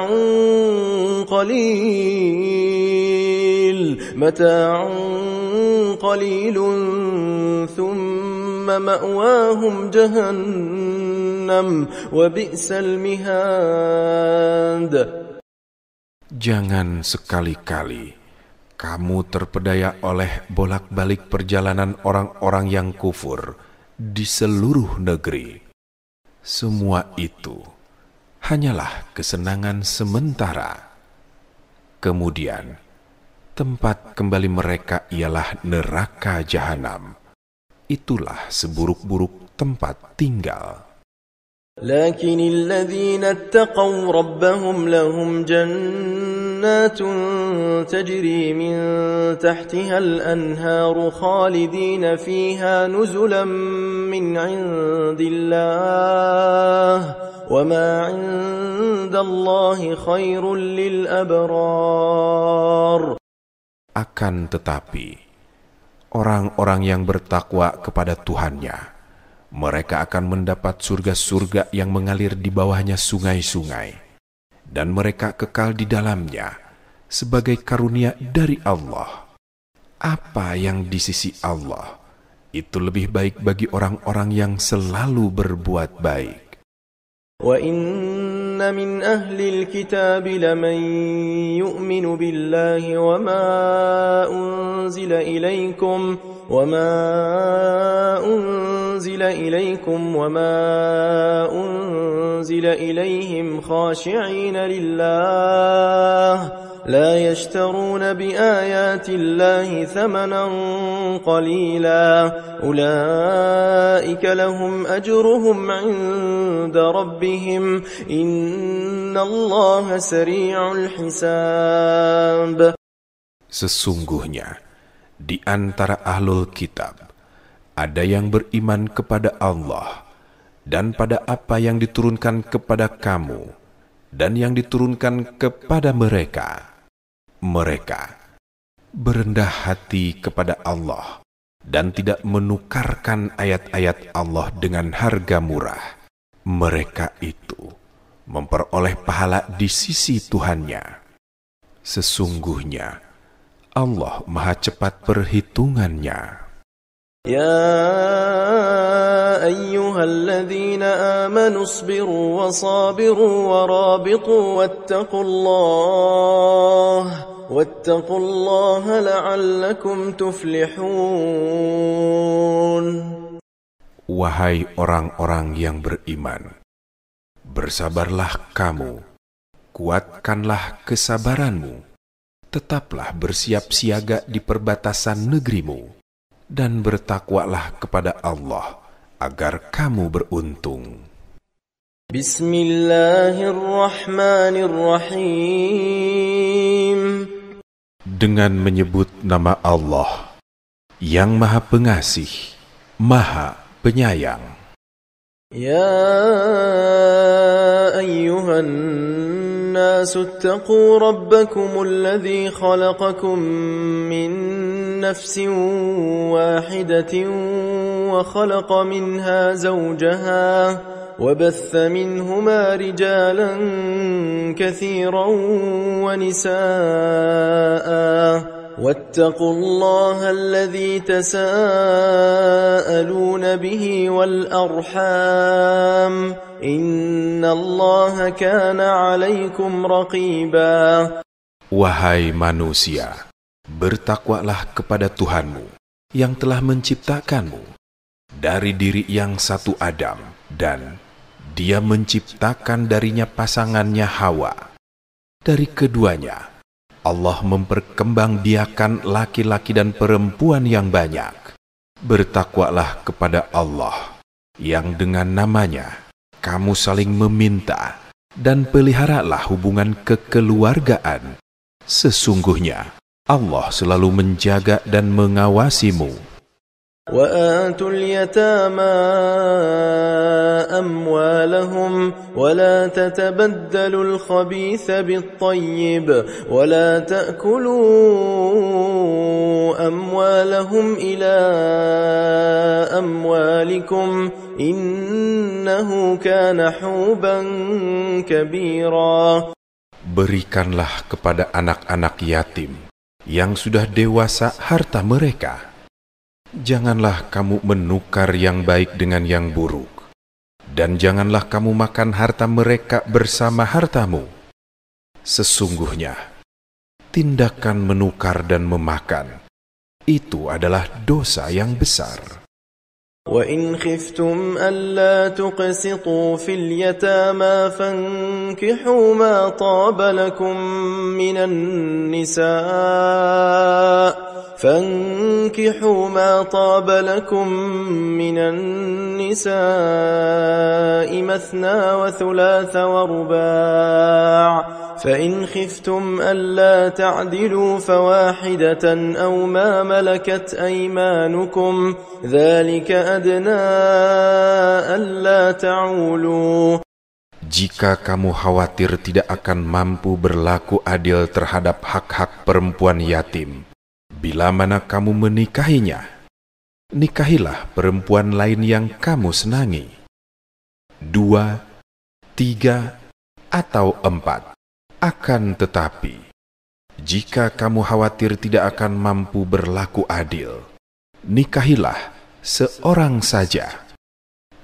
Speaker 1: قليل ثم مأواهم جهنم وبئس المهاد.
Speaker 2: Jangan sekali-kali kamu terpedaya oleh bolak-balik perjalanan orang-orang yang kufur di seluruh negeri. Semua itu hanyalah kesenangan sementara. Kemudian, tempat kembali mereka ialah neraka jahanam. Itulah seburuk-buruk tempat tinggal.
Speaker 1: لكن الذين اتقوا ربهم لهم جنات تجري من تحتها الأنهار خالدين فيها نزلا من عند الله وما عند الله خير للأبرار.
Speaker 2: Akan tetapi, orang-orang yang bertakwa kepada Tuhannya, mereka akan mendapat surga-surga yang mengalir di bawahnya sungai-sungai, dan mereka kekal di dalamnya sebagai karunia dari Allah. Apa yang di sisi Allah itu lebih baik bagi orang-orang yang selalu berbuat baik.
Speaker 1: وَإِنَّ مِنْ أَهْلِ الْكِتَابِ لَمَنْ يُؤْمِنُ بِاللَّهِ وَمَا أُنْزِلَ إِلَيْكُمْ وَمَا أُنْزِلَ إِلَيْهِمْ خَاشِعِينَ لِلَّهِ لا يشترون بآيات الله ثمنا قليلا أولئك لهم أجرهم عند ربهم إن الله سريع الحساب.
Speaker 2: Sesungguhnya di antara ahlul kitab ada yang beriman kepada Allah dan pada apa yang diturunkan kepada kamu dan yang diturunkan kepada mereka. Mereka berendah hati kepada Allah dan tidak menukarkan ayat-ayat Allah dengan harga murah. Mereka itu memperoleh pahala di sisi Tuhannya. Sesungguhnya Allah Maha cepat perhitungannya.
Speaker 1: يا أيها الذين آمنوا اصبروا وصابروا ورابطوا واتقوا الله لعلكم تفلحون.
Speaker 2: Wahai orang-orang yang beriman, bersabarlah kamu, kuatkanlah kesabaranmu, tetaplah bersiap siaga di perbatasan negerimu, dan bertakwalah kepada Allah agar kamu beruntung.
Speaker 1: Bismillahirrahmanirrahim.
Speaker 2: Dengan menyebut nama Allah yang Maha Pengasih, Maha Penyayang.
Speaker 1: Ya ayyuhan nasu attaqu rabbakum alladhi khalaqakum min nafsin wahidatin wa khalaqa minha zawjaha وبث منهما رجالا كثيرا ونساء واتقوا الله الذي تساءلون به والأرحام إن الله كان عليكم رقيبا.
Speaker 2: Wahai manusia, bertakwalah kepada Tuhanmu yang telah menciptakanmu dari diri yang satu Adam, dan Dia menciptakan darinya pasangannya Hawa. Dari keduanya, Allah memperkembangbiakan laki-laki dan perempuan yang banyak. Bertakwalah kepada Allah, yang dengan namanya kamu saling meminta, dan peliharalah hubungan kekeluargaan. Sesungguhnya Allah selalu menjaga dan mengawasimu.
Speaker 1: وآتوا اليتامى أموالهم ولا تتبدلوا الخبيث بالطيب ولا تأكلوا أموالهم إلى أموالكم إنه كان حوبا كبيرا.
Speaker 2: Berikanlah kepada anak-anak yatim yang sudah dewasa harta mereka. Janganlah kamu menukar yang baik dengan yang buruk, dan janganlah kamu makan harta mereka bersama hartamu. Sesungguhnya, tindakan menukar dan memakan, itu adalah dosa yang besar.
Speaker 1: وَإِنْ خِفْتُمْ أَلَّا تُقْسِطُوا فِي الْيَتَامَى فَانكِحُوا مَا طَابَ لَكُم مِّنَ النِّسَاءِ مَثْنَى وَثُلَاثَ وَرُبَاعَ فَإِنْ خِفْتُمْ أَلَّا تَعْدِلُوا فَوَاحِدَةً أَوْ مَا مَلَكَتْ أَيْمَانُكُمْ ذَلِكَ أَدْنَى أَلَّا تَعُولُوا.
Speaker 2: Jika kamu khawatir tidak akan mampu berlaku adil terhadap hak-hak perempuan yatim, bila mana kamu menikahinya, nikahilah perempuan lain yang kamu senangi. 2, 3, atau 4. Akan tetapi, jika kamu khawatir tidak akan mampu berlaku adil, nikahilah seorang saja,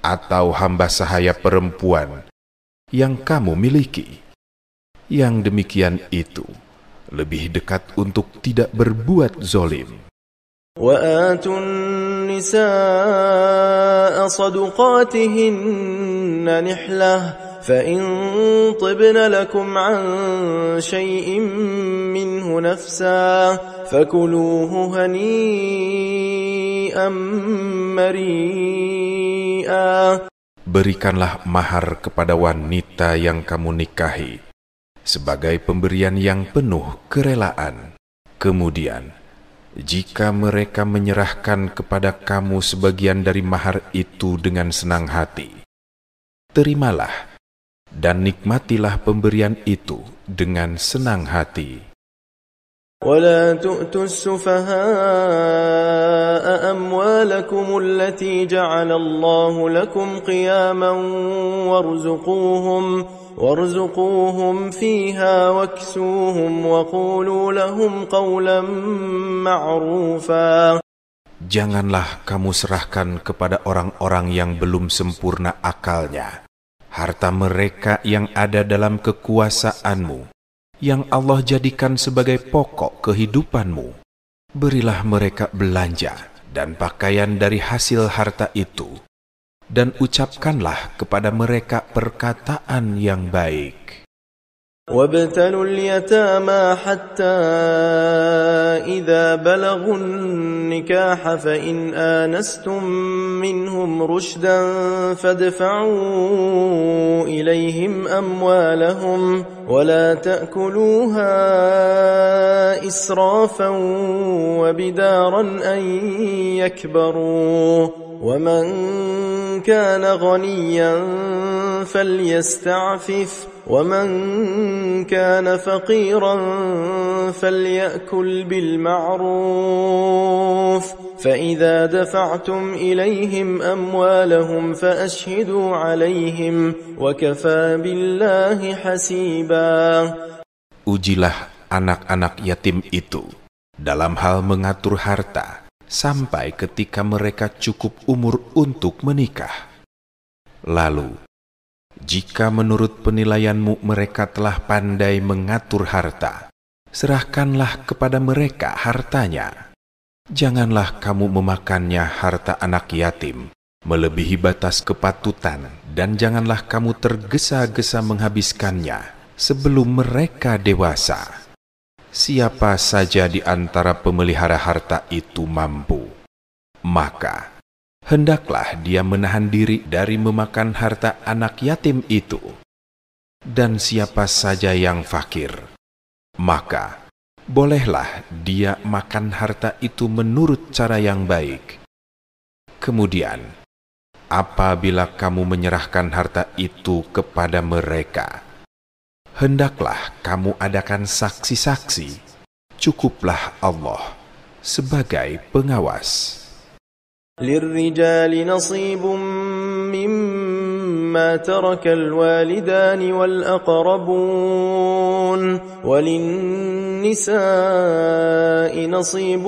Speaker 2: atau hamba sahaya perempuan yang kamu miliki. Yang demikian itu lebih dekat untuk tidak berbuat zolim.
Speaker 1: وَآتُوا النِّسَاءَ صَدُقَاتِهِنَّ نِحْلَةً فَإِن طِبْنَ لَكُمْ عَن شَيْءٍ مِّنْهُ نَفْسًا فَكُلُوهُ هَنِيئًا مَّرِيئًا.
Speaker 2: Berikanlah mahar kepada wanita yang kamu nikahi sebagai pemberian yang penuh kerelaan. Kemudian, jika mereka menyerahkan kepada kamu sebagian dari mahar itu dengan senang hati, terimalah dan nikmatilah pemberian itu dengan senang hati.
Speaker 1: وَلَا تُؤْتُوا السُّفَهَاءَ أَمْوَالَكُمُ الَّتِي جَعَلَ اللَّهُ لَكُمْ قِيَامًا وَارْزُقُوهُمْ فِيهَا وَاكْسُوهُمْ وَقُولُوا لَهُمْ قَوْلًا مَّعْرُوفًا.
Speaker 2: Janganlah kamu serahkan kepada orang-orang yang belum sempurna akalnya harta mereka yang ada dalam kekuasaanmu, yang Allah jadikan sebagai pokok kehidupanmu. Berilah mereka belanja dan pakaian dari hasil harta itu, dan ucapkanlah kepada mereka perkataan yang baik.
Speaker 1: وابتلوا اليتامى حتى إذا بلغوا النكاح فإن آنستم منهم رشدا فادفعوا إليهم أموالهم ولا تأكلوها إسرافا وبدارا أن يكبروا ومن كان غنيا فليستعفف ومن كان فقيرا فليأكل بالمعروف فإذا دفعتم إليهم أموالهم فأشهدوا عليهم وكفى بالله حسيبا.
Speaker 2: Ujilah anak-anak yatim itu dalam hal mengatur harta sampai ketika mereka cukup umur untuk menikah. Lalu, jika menurut penilaianmu mereka telah pandai mengatur harta, serahkanlah kepada mereka hartanya. Janganlah kamu memakannya harta anak yatim, melebihi batas kepatutan, dan janganlah kamu tergesa-gesa menghabiskannya sebelum mereka dewasa. Siapa saja di antara pemelihara harta itu mampu, maka hendaklah dia menahan diri dari memakan harta anak yatim itu. Dan siapa saja yang fakir, maka bolehlah dia makan harta itu menurut cara yang baik. Kemudian, apabila kamu menyerahkan harta itu kepada mereka, hendaklah kamu adakan saksi-saksi. Cukuplah Allah sebagai pengawas.
Speaker 1: للرجال نصيب مما ترك الوالدان والأقربون وللنساء نصيب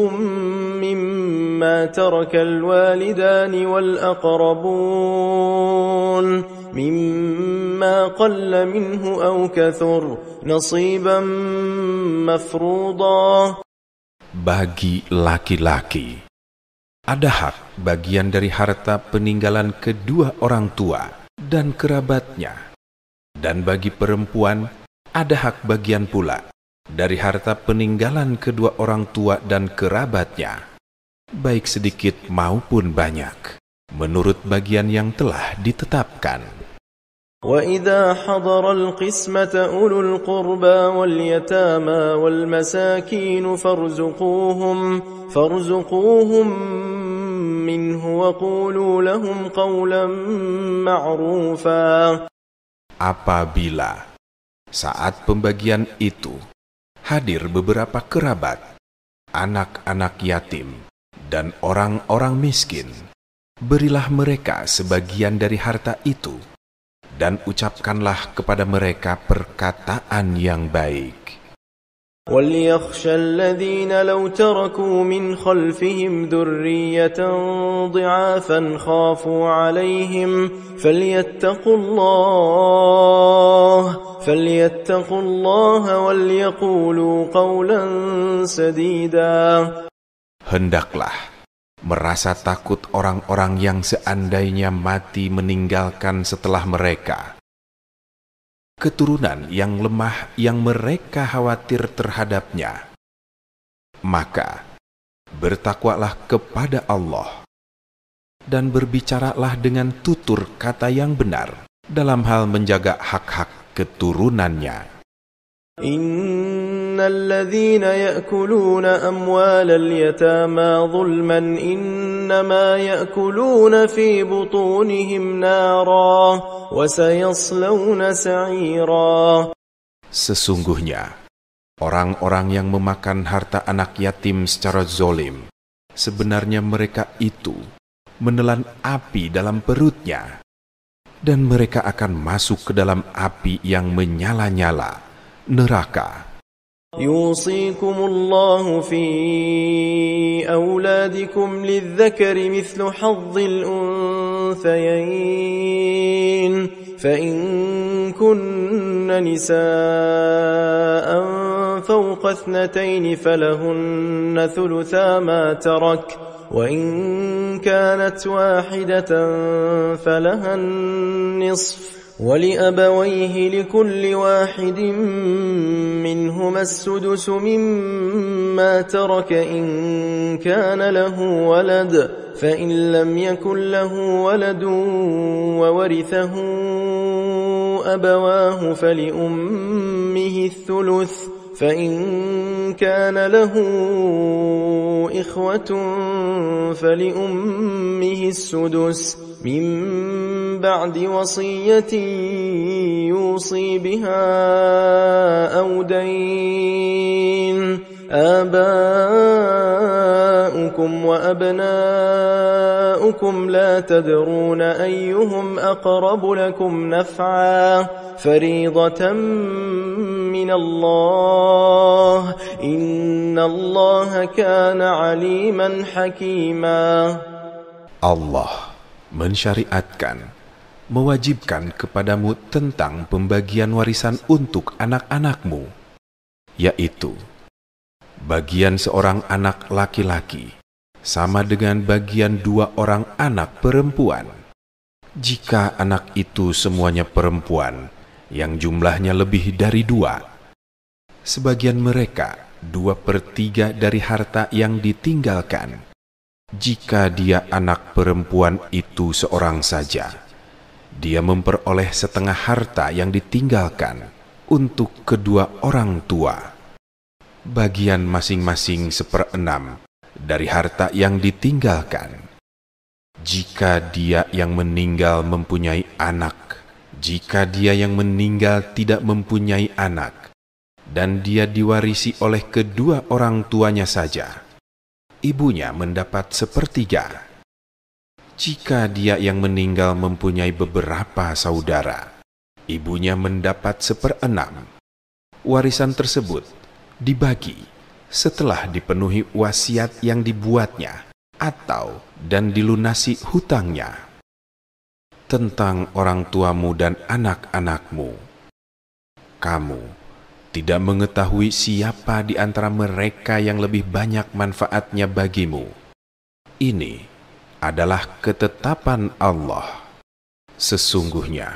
Speaker 1: مما ترك الوالدان والأقربون مما قل منه أو كثر نصيبا مفروضا.
Speaker 2: Bagi laki-laki ada hak bagian dari harta peninggalan kedua orang tua dan kerabatnya. Dan bagi perempuan, ada hak bagian pula dari harta peninggalan kedua orang tua dan kerabatnya, baik sedikit maupun banyak, menurut bagian yang telah ditetapkan.
Speaker 1: وَإِذَا حَضَرَ الْقِسْمَةَ أُولُو الْقُرْبَى وَالْيَتَامَى وَالْمَسَاكِينُ فَارْزُقُوهُم مِّنْهُ وَقُولُوا لَهُمْ قَوْلًا مَّعْرُوفًا.
Speaker 2: Apabila saat pembagian itu hadir beberapa kerabat, anak-anak yatim, dan orang-orang miskin, berilah mereka sebagian dari harta itu, dan ucapkanlah kepada mereka perkataan yang baik.
Speaker 1: وَلْيَخْشَ الَّذِينَ لَوْ تَرَكُوا مِنْ خَلْفِهِمْ ذُرِّيَّةً ضِعَافًا خَافُوا عَلَيْهِمْ فَلْيَتَّقُوا اللَّهَ وَلْيَقُولُوا قَوْلًا سَدِيدًا.
Speaker 2: Hendaklah merasa takut orang-orang yang seandainya mati meninggalkan setelah mereka keturunan yang lemah yang mereka khawatir terhadapnya. Maka bertakwalah kepada Allah dan berbicaralah dengan tutur kata yang benar dalam hal menjaga hak-hak keturunannya.
Speaker 1: إن الذين يأكلون أموال اليتامى ظلما إنما يأكلون في بطونهم نارا وسيصلون سعيرا.
Speaker 2: Sesungguhnya orang-orang yang memakan harta anak yatim secara zolim, sebenarnya mereka itu menelan api dalam perutnya, dan mereka akan masuk ke dalam api yang menyala-nyala, neraka.
Speaker 1: يوصيكم الله في أولادكم للذكر مثل حظ الأنثيين فإن كن نساء فوق 2 فلهن ثلثا ما ترك وإن كانت واحدة فلها النصف ولأبويه لكل واحد منهما السدس مما ترك إن كان له ولد فإن لم يكن له ولد وورثه أبواه فلأمه الثلث فإن كان له إخوة فلأمه السدس من بعد وصية يوصي بها أو دين آباؤكم وأبناؤكم لا تدرون أيهم أقرب لكم نفعا فريضة من الله إن الله كان عليما حكيما.
Speaker 2: Allah mensyariatkan, mewajibkan kepadamu tentang pembagian warisan untuk anak-anakmu, yaitu bagian seorang anak laki-laki sama dengan bagian 2 orang anak perempuan. Jika anak itu semuanya perempuan yang jumlahnya lebih dari 2, sebagian mereka 2/3 dari harta yang ditinggalkan. Jika dia anak perempuan itu seorang saja, dia memperoleh setengah harta yang ditinggalkan untuk kedua orang tua. Bagian masing-masing 1/6 dari harta yang ditinggalkan. Jika dia yang meninggal mempunyai anak, jika dia yang meninggal tidak mempunyai anak, dan dia diwarisi oleh kedua orang tuanya saja, ibunya mendapat 1/3. Jika dia yang meninggal mempunyai beberapa saudara, ibunya mendapat 1/6. Warisan tersebut dibagi setelah dipenuhi wasiat yang dibuatnya atau dan dilunasi hutangnya. Tentang orang tuamu dan anak-anakmu, kamu tidak mengetahui siapa di antara mereka yang lebih banyak manfaatnya bagimu. Ini adalah ketetapan Allah. Sesungguhnya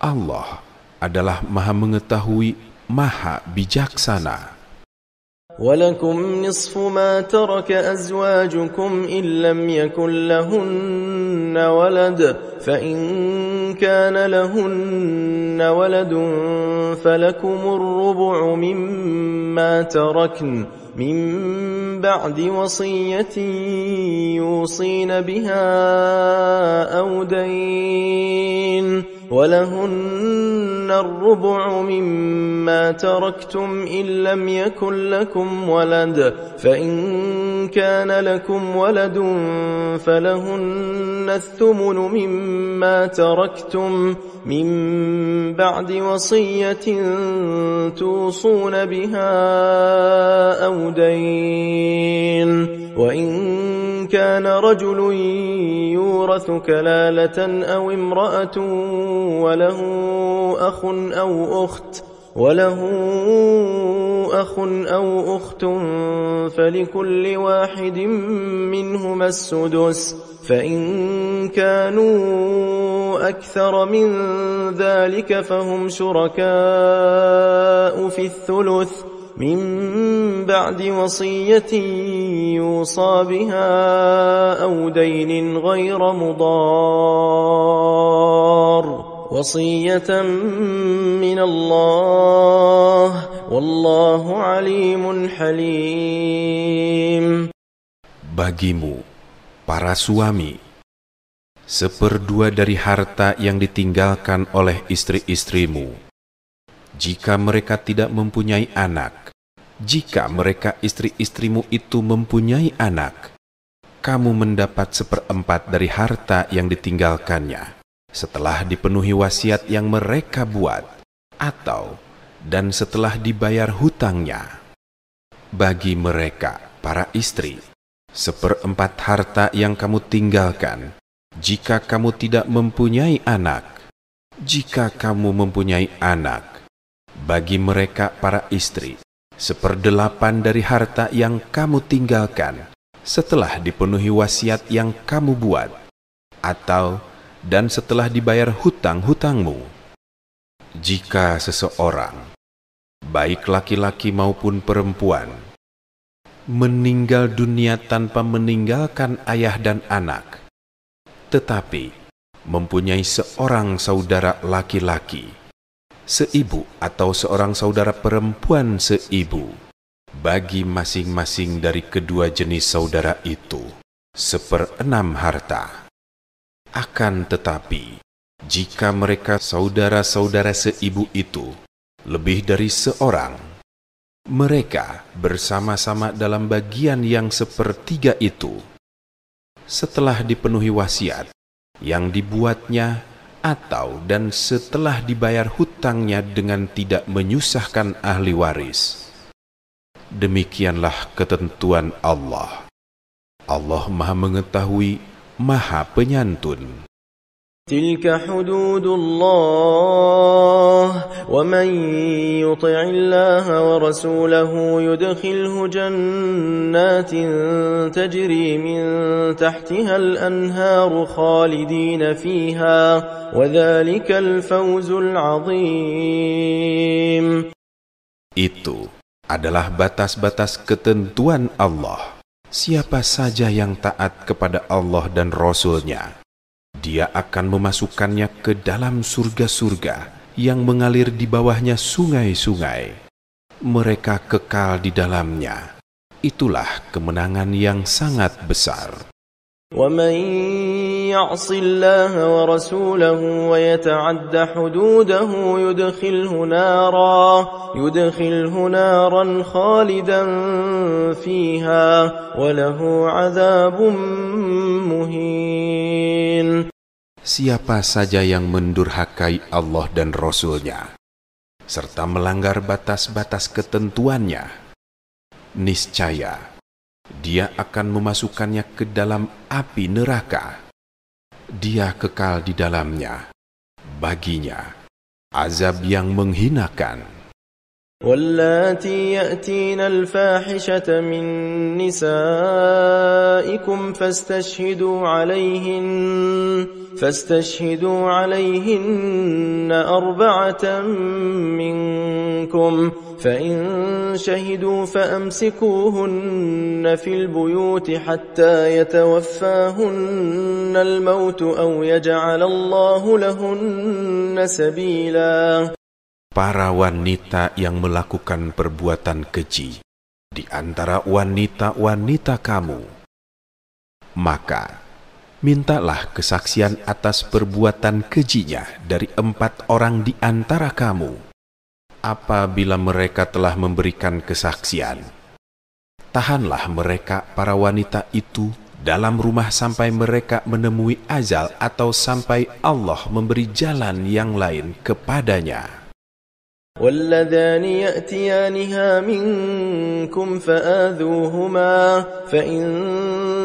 Speaker 2: Allah adalah Maha Mengetahui, Maha Bijaksana.
Speaker 1: ولكم نصف ما ترك أزواجكم إن لم يكن لهن ولد فإن كان لهن ولد فلكم الربع مما تركن من بعد وصية يوصين بها أو دين ولهن الربع مما تركتم إن لم يكن لكم ولد فإن كان لكم ولد فلهن الثمن مما تركتم من بعد وصية توصون بها أو دين وإن كان رجل يورث كلالة أو امرأة وله أخ أو أخت فلكل واحد منهما السدس فإن كانوا أكثر من ذلك فهم شركاء في الثلث من بعد وصية يوصى بها أو دين غير مضار وصية من الله والله عليم حليم.
Speaker 2: Bagimu, para suami, 1/2 dari harta yang ditinggalkan oleh istri-istrimu. Jika mereka tidak mempunyai anak, jika mereka istri-istrimu itu mempunyai anak, kamu mendapat 1/4 dari harta yang ditinggalkannya setelah dipenuhi wasiat yang mereka buat, atau dan setelah dibayar hutangnya. Bagi mereka, para istri, 1/4 harta yang kamu tinggalkan, jika kamu tidak mempunyai anak. Jika kamu mempunyai anak, bagi mereka, para istri, 1/8 dari harta yang kamu tinggalkan, setelah dipenuhi wasiat yang kamu buat, atau dan setelah dibayar hutang-hutangmu. Jika seseorang, baik laki-laki maupun perempuan, meninggal dunia tanpa meninggalkan ayah dan anak, tetapi mempunyai seorang saudara laki-laki, seibu atau seorang saudara perempuan seibu, bagi masing-masing dari kedua jenis saudara itu 1/6 harta. Akan tetapi, jika mereka saudara-saudara seibu itu lebih dari seorang, mereka bersama-sama dalam bagian yang 1/3 itu. Setelah dipenuhi wasiat yang dibuatnya atau dan setelah dibayar hutangnya dengan tidak menyusahkan ahli waris. Demikianlah ketentuan Allah. Allah Maha Mengetahui, Maha Penyantun.
Speaker 1: تلك حدود الله ومن يطع الله ورسوله يدخله جنات تجري من تحتها الأنهار خالدين فيها وذلك الفوز العظيم.
Speaker 2: Itu adalah batas-batas ketentuan Allah. Siapa saja yang taat kepada Allah dan Rasul-Nya, Dia akan memasukkannya ke dalam surga-surga yang mengalir di bawahnya sungai-sungai. Mereka kekal di dalamnya. Itulah kemenangan yang sangat besar.
Speaker 1: وَمَنْ يَعْصِ اللَّهَ وَرَسُولَهُ وَيَتَعَدَّ حُدُودَهُ يُدْخِلْهُ نَارًا خَالِدًا فِيهَا وَلَهُ عَذَابٌ مُهِينٌ.
Speaker 2: Siapa saja yang mendurhakai Allah dan Rasul-Nya, serta melanggar batas-batas ketentuannya, niscaya Dia akan memasukkannya ke dalam api neraka. Dia kekal di dalamnya. Baginya azab yang menghinakan.
Speaker 1: واللاتي يأتين الفاحشة من نسائكم فاستشهدوا عليهن 4 منكم فإن شهدوا فأمسكوهن في البيوت حتى يتوفاهن الموت أو يجعل الله لهن سبيلا.
Speaker 2: Para wanita yang melakukan perbuatan keji di antara wanita-wanita kamu, maka mintalah kesaksian atas perbuatan kejinya dari 4 orang di antara kamu. Apabila mereka telah memberikan kesaksian, tahanlah mereka para wanita itu dalam rumah sampai mereka menemui ajal atau sampai Allah memberi jalan yang lain kepadanya.
Speaker 1: واللذان يأتيانها منكم فآذوهما فإن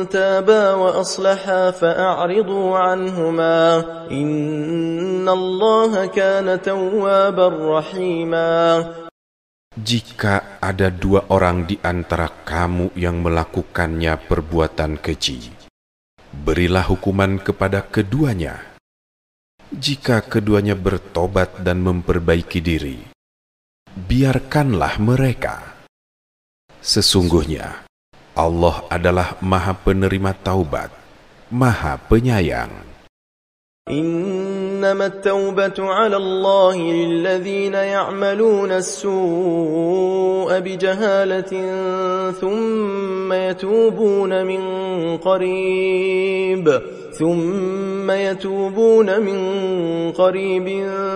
Speaker 1: تابا وأصلحا فأعرضوا عنهما إن الله كان توابا رحيما.
Speaker 2: Jika ada 2 orang di antara kamu yang melakukannya perbuatan keji, berilah hukuman kepada keduanya. Jika keduanya bertobat dan memperbaiki diri, biarkanlah mereka. Sesungguhnya Allah adalah Maha Penerima Taubat, Maha Penyayang.
Speaker 1: إنما التوبة على الله للذين يعملون السوء بجهالة ثم يتوبون من قريب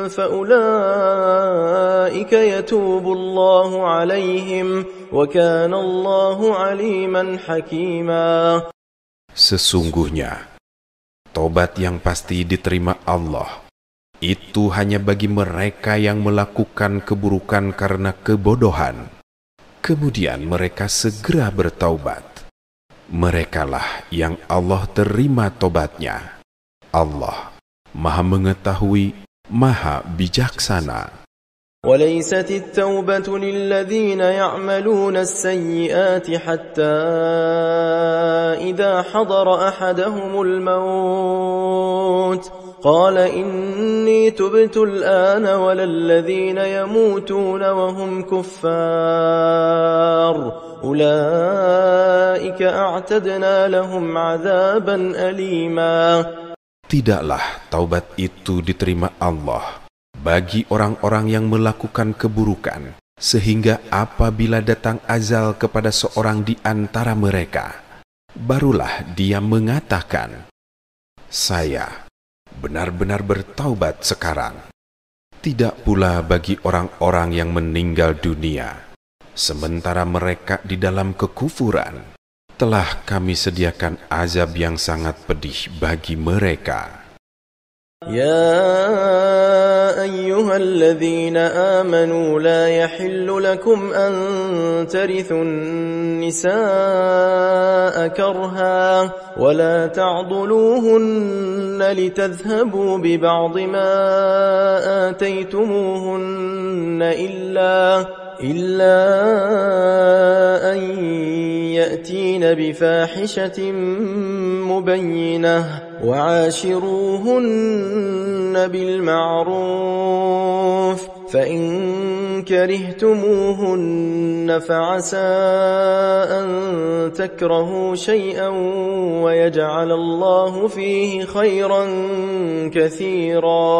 Speaker 1: فأولئك يتوب الله عليهم وكان الله عليما حكيما.
Speaker 2: Sesungguhnya tobat yang pasti diterima Allah itu hanya bagi mereka yang melakukan keburukan karena kebodohan, kemudian mereka segera bertaubat. Merekalah yang Allah terima tobatnya. Allah Maha Mengetahui, Maha Bijaksana.
Speaker 1: وليست التوبة للذين يعملون السيئات حتى إذا حضر أحدهم الموت قال إني تبت الآن ولا الذين يموتون وهم كفار أولئك أعتدنا لهم عذابا أليما.
Speaker 2: Tidaklah taubat itu diterima Allah bagi orang-orang yang melakukan keburukan, sehingga apabila datang azal kepada seorang di antara mereka, barulah dia mengatakan, saya benar-benar bertaubat sekarang. Tidak pula bagi orang-orang yang meninggal dunia, sementara mereka di dalam kekufuran, telah kami sediakan azab yang sangat pedih bagi mereka.
Speaker 1: يا أيها الذين آمنوا لا يحل لكم أن ترثوا النساء كرها ولا تعضلوهن لتذهبوا ببعض ما آتيتموهن إلا أن يأتين بفاحشة مبينة وعاشروهن بالمعروف فإن كرهتموهن فعسى أن تكرهوا شيئا ويجعل الله فيه خيرا كثيرا.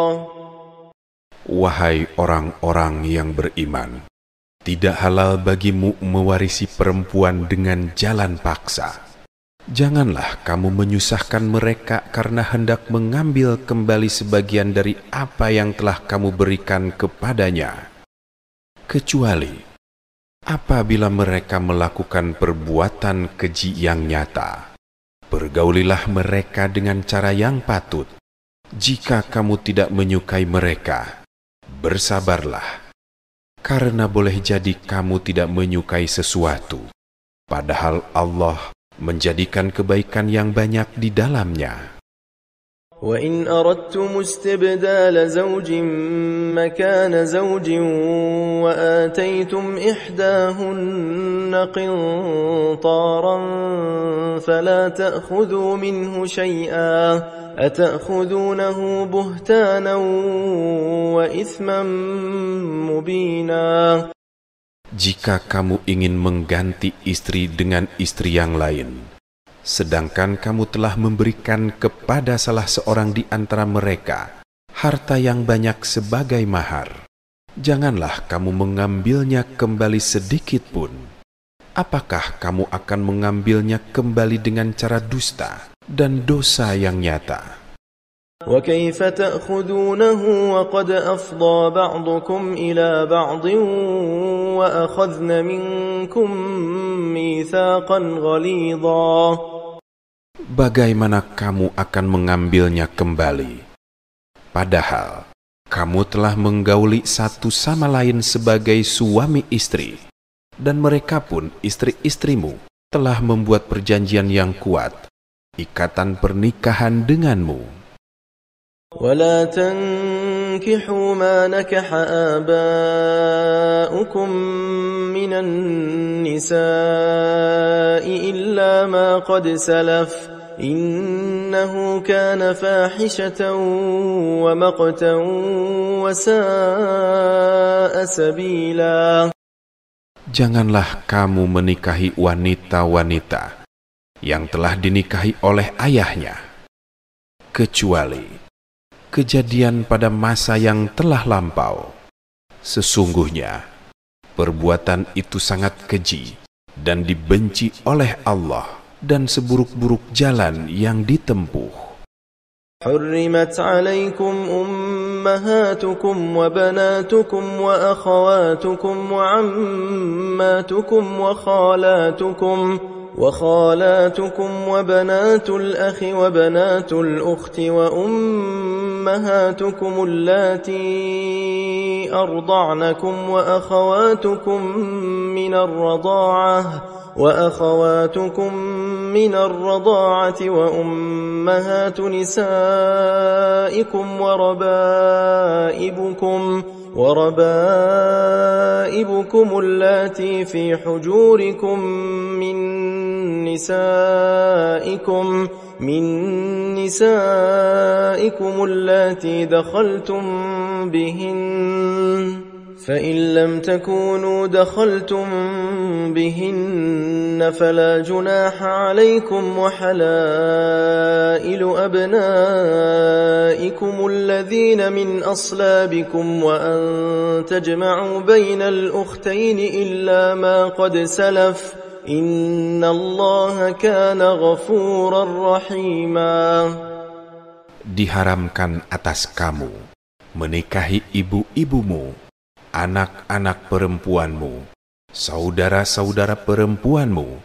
Speaker 2: Wahai orang-orang yang beriman, tidak halal bagimu mewarisi perempuan dengan jalan paksa. Janganlah kamu menyusahkan mereka karena hendak mengambil kembali sebagian dari apa yang telah kamu berikan kepadanya. Kecuali apabila mereka melakukan perbuatan keji yang nyata, pergaulilah mereka dengan cara yang patut. Jika kamu tidak menyukai mereka, bersabarlah. Karena boleh jadi kamu tidak menyukai sesuatu, padahal Allah menjadikan kebaikan yang banyak di dalamnya.
Speaker 1: وَإِنْ أَرَدْتُمُ اسْتِبْدَالَ زَوْجٍ مَكَانَ زَوْجٍ وَآتَيْتُمْ إِحْدَاهُنَّ قِنطَارًا فَلَا تَأْخُذُوا مِنْهُ شَيْئًا أَتَأْخُذُونَهُ بُهْتَانًا وَإِثْمًا مُبِينًا.
Speaker 2: Jika kamu ingin mengganti istri dengan istri yang lain, sedangkan kamu telah memberikan kepada salah seorang di antara mereka harta yang banyak sebagai mahar, janganlah kamu mengambilnya kembali sedikit pun. Apakah kamu akan mengambilnya kembali dengan cara dusta dan dosa yang nyata?
Speaker 1: وَكَيْفَ تَأْخُذُونَهُ وَقَدْ أَفْضَى بَعْضُكُمْ إِلَى بَعْضٍ وَأَخَذْنَ مِنْكُمْ مِيثَاقًا غَلِيظًا.
Speaker 2: Bagaimana kamu akan mengambilnya kembali? Padahal kamu telah menggauli satu sama lain sebagai suami istri, dan mereka pun istri-istrimu telah membuat perjanjian yang kuat, ikatan pernikahan denganmu.
Speaker 1: ولا تنكحوا ما نكح آباؤكم من النساء إلا ما قد سلف إنه كان فاحشة ومقتا وساء سبيلا.
Speaker 2: Janganlah kamu menikahi wanita-wanita yang telah dinikahi oleh ayahnya, kecuali kejadian pada masa yang telah lampau. Sesungguhnya perbuatan itu sangat keji dan dibenci oleh Allah, dan seburuk-buruk jalan yang ditempuh.
Speaker 1: حرمت عليكم أمهاتكم وبناتكم وأخواتكم وعماتكم وخالاتكم وبنات الأخ وبنات الأخت وأمهاتكم اللاتي أرضعنكم وأخواتكم من الرضاعة وأمهات نسائكم وربائبكم اللاتي في حجوركم من من نسائكم اللاتي دخلتم بهن فإن لم تكونوا دخلتم بهن فلا جناح عليكم وحلائل أبنائكم الذين من أصلابكم وأن تجمعوا بين الأختين إلا ما قد سلف إن الله كان غفورا رحيما.
Speaker 2: Diharamkan atas kamu menikahi ibu-ibumu, anak-anak perempuanmu, saudara-saudara perempuanmu,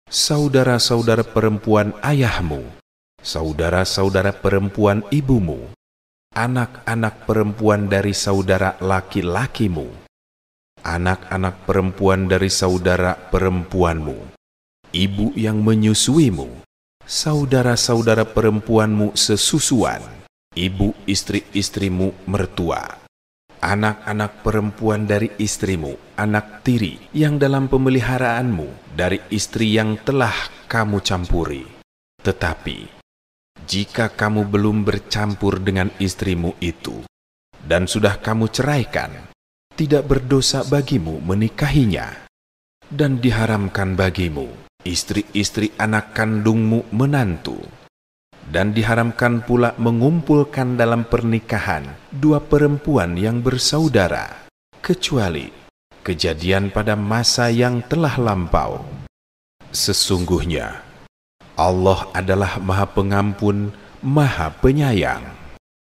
Speaker 2: saudara-saudara perempuan ayahmu, saudara-saudara perempuan ibumu, anak-anak perempuan dari saudara laki-lakimu, anak-anak perempuan dari saudara perempuanmu, ibu yang menyusuimu, saudara-saudara perempuanmu sesusuan, ibu istri-istrimu mertua, anak-anak perempuan dari istrimu, anak tiri yang dalam pemeliharaanmu dari istri yang telah kamu campuri. Tetapi, jika kamu belum bercampur dengan istrimu itu, dan sudah kamu ceraikan, tidak berdosa bagimu menikahinya, dan diharamkan bagimu istri-istri anak kandungmu menantu, dan diharamkan pula mengumpulkan dalam pernikahan dua perempuan yang bersaudara, kecuali kejadian pada masa yang telah lampau. Sesungguhnya Allah adalah Maha Pengampun, Maha Penyayang.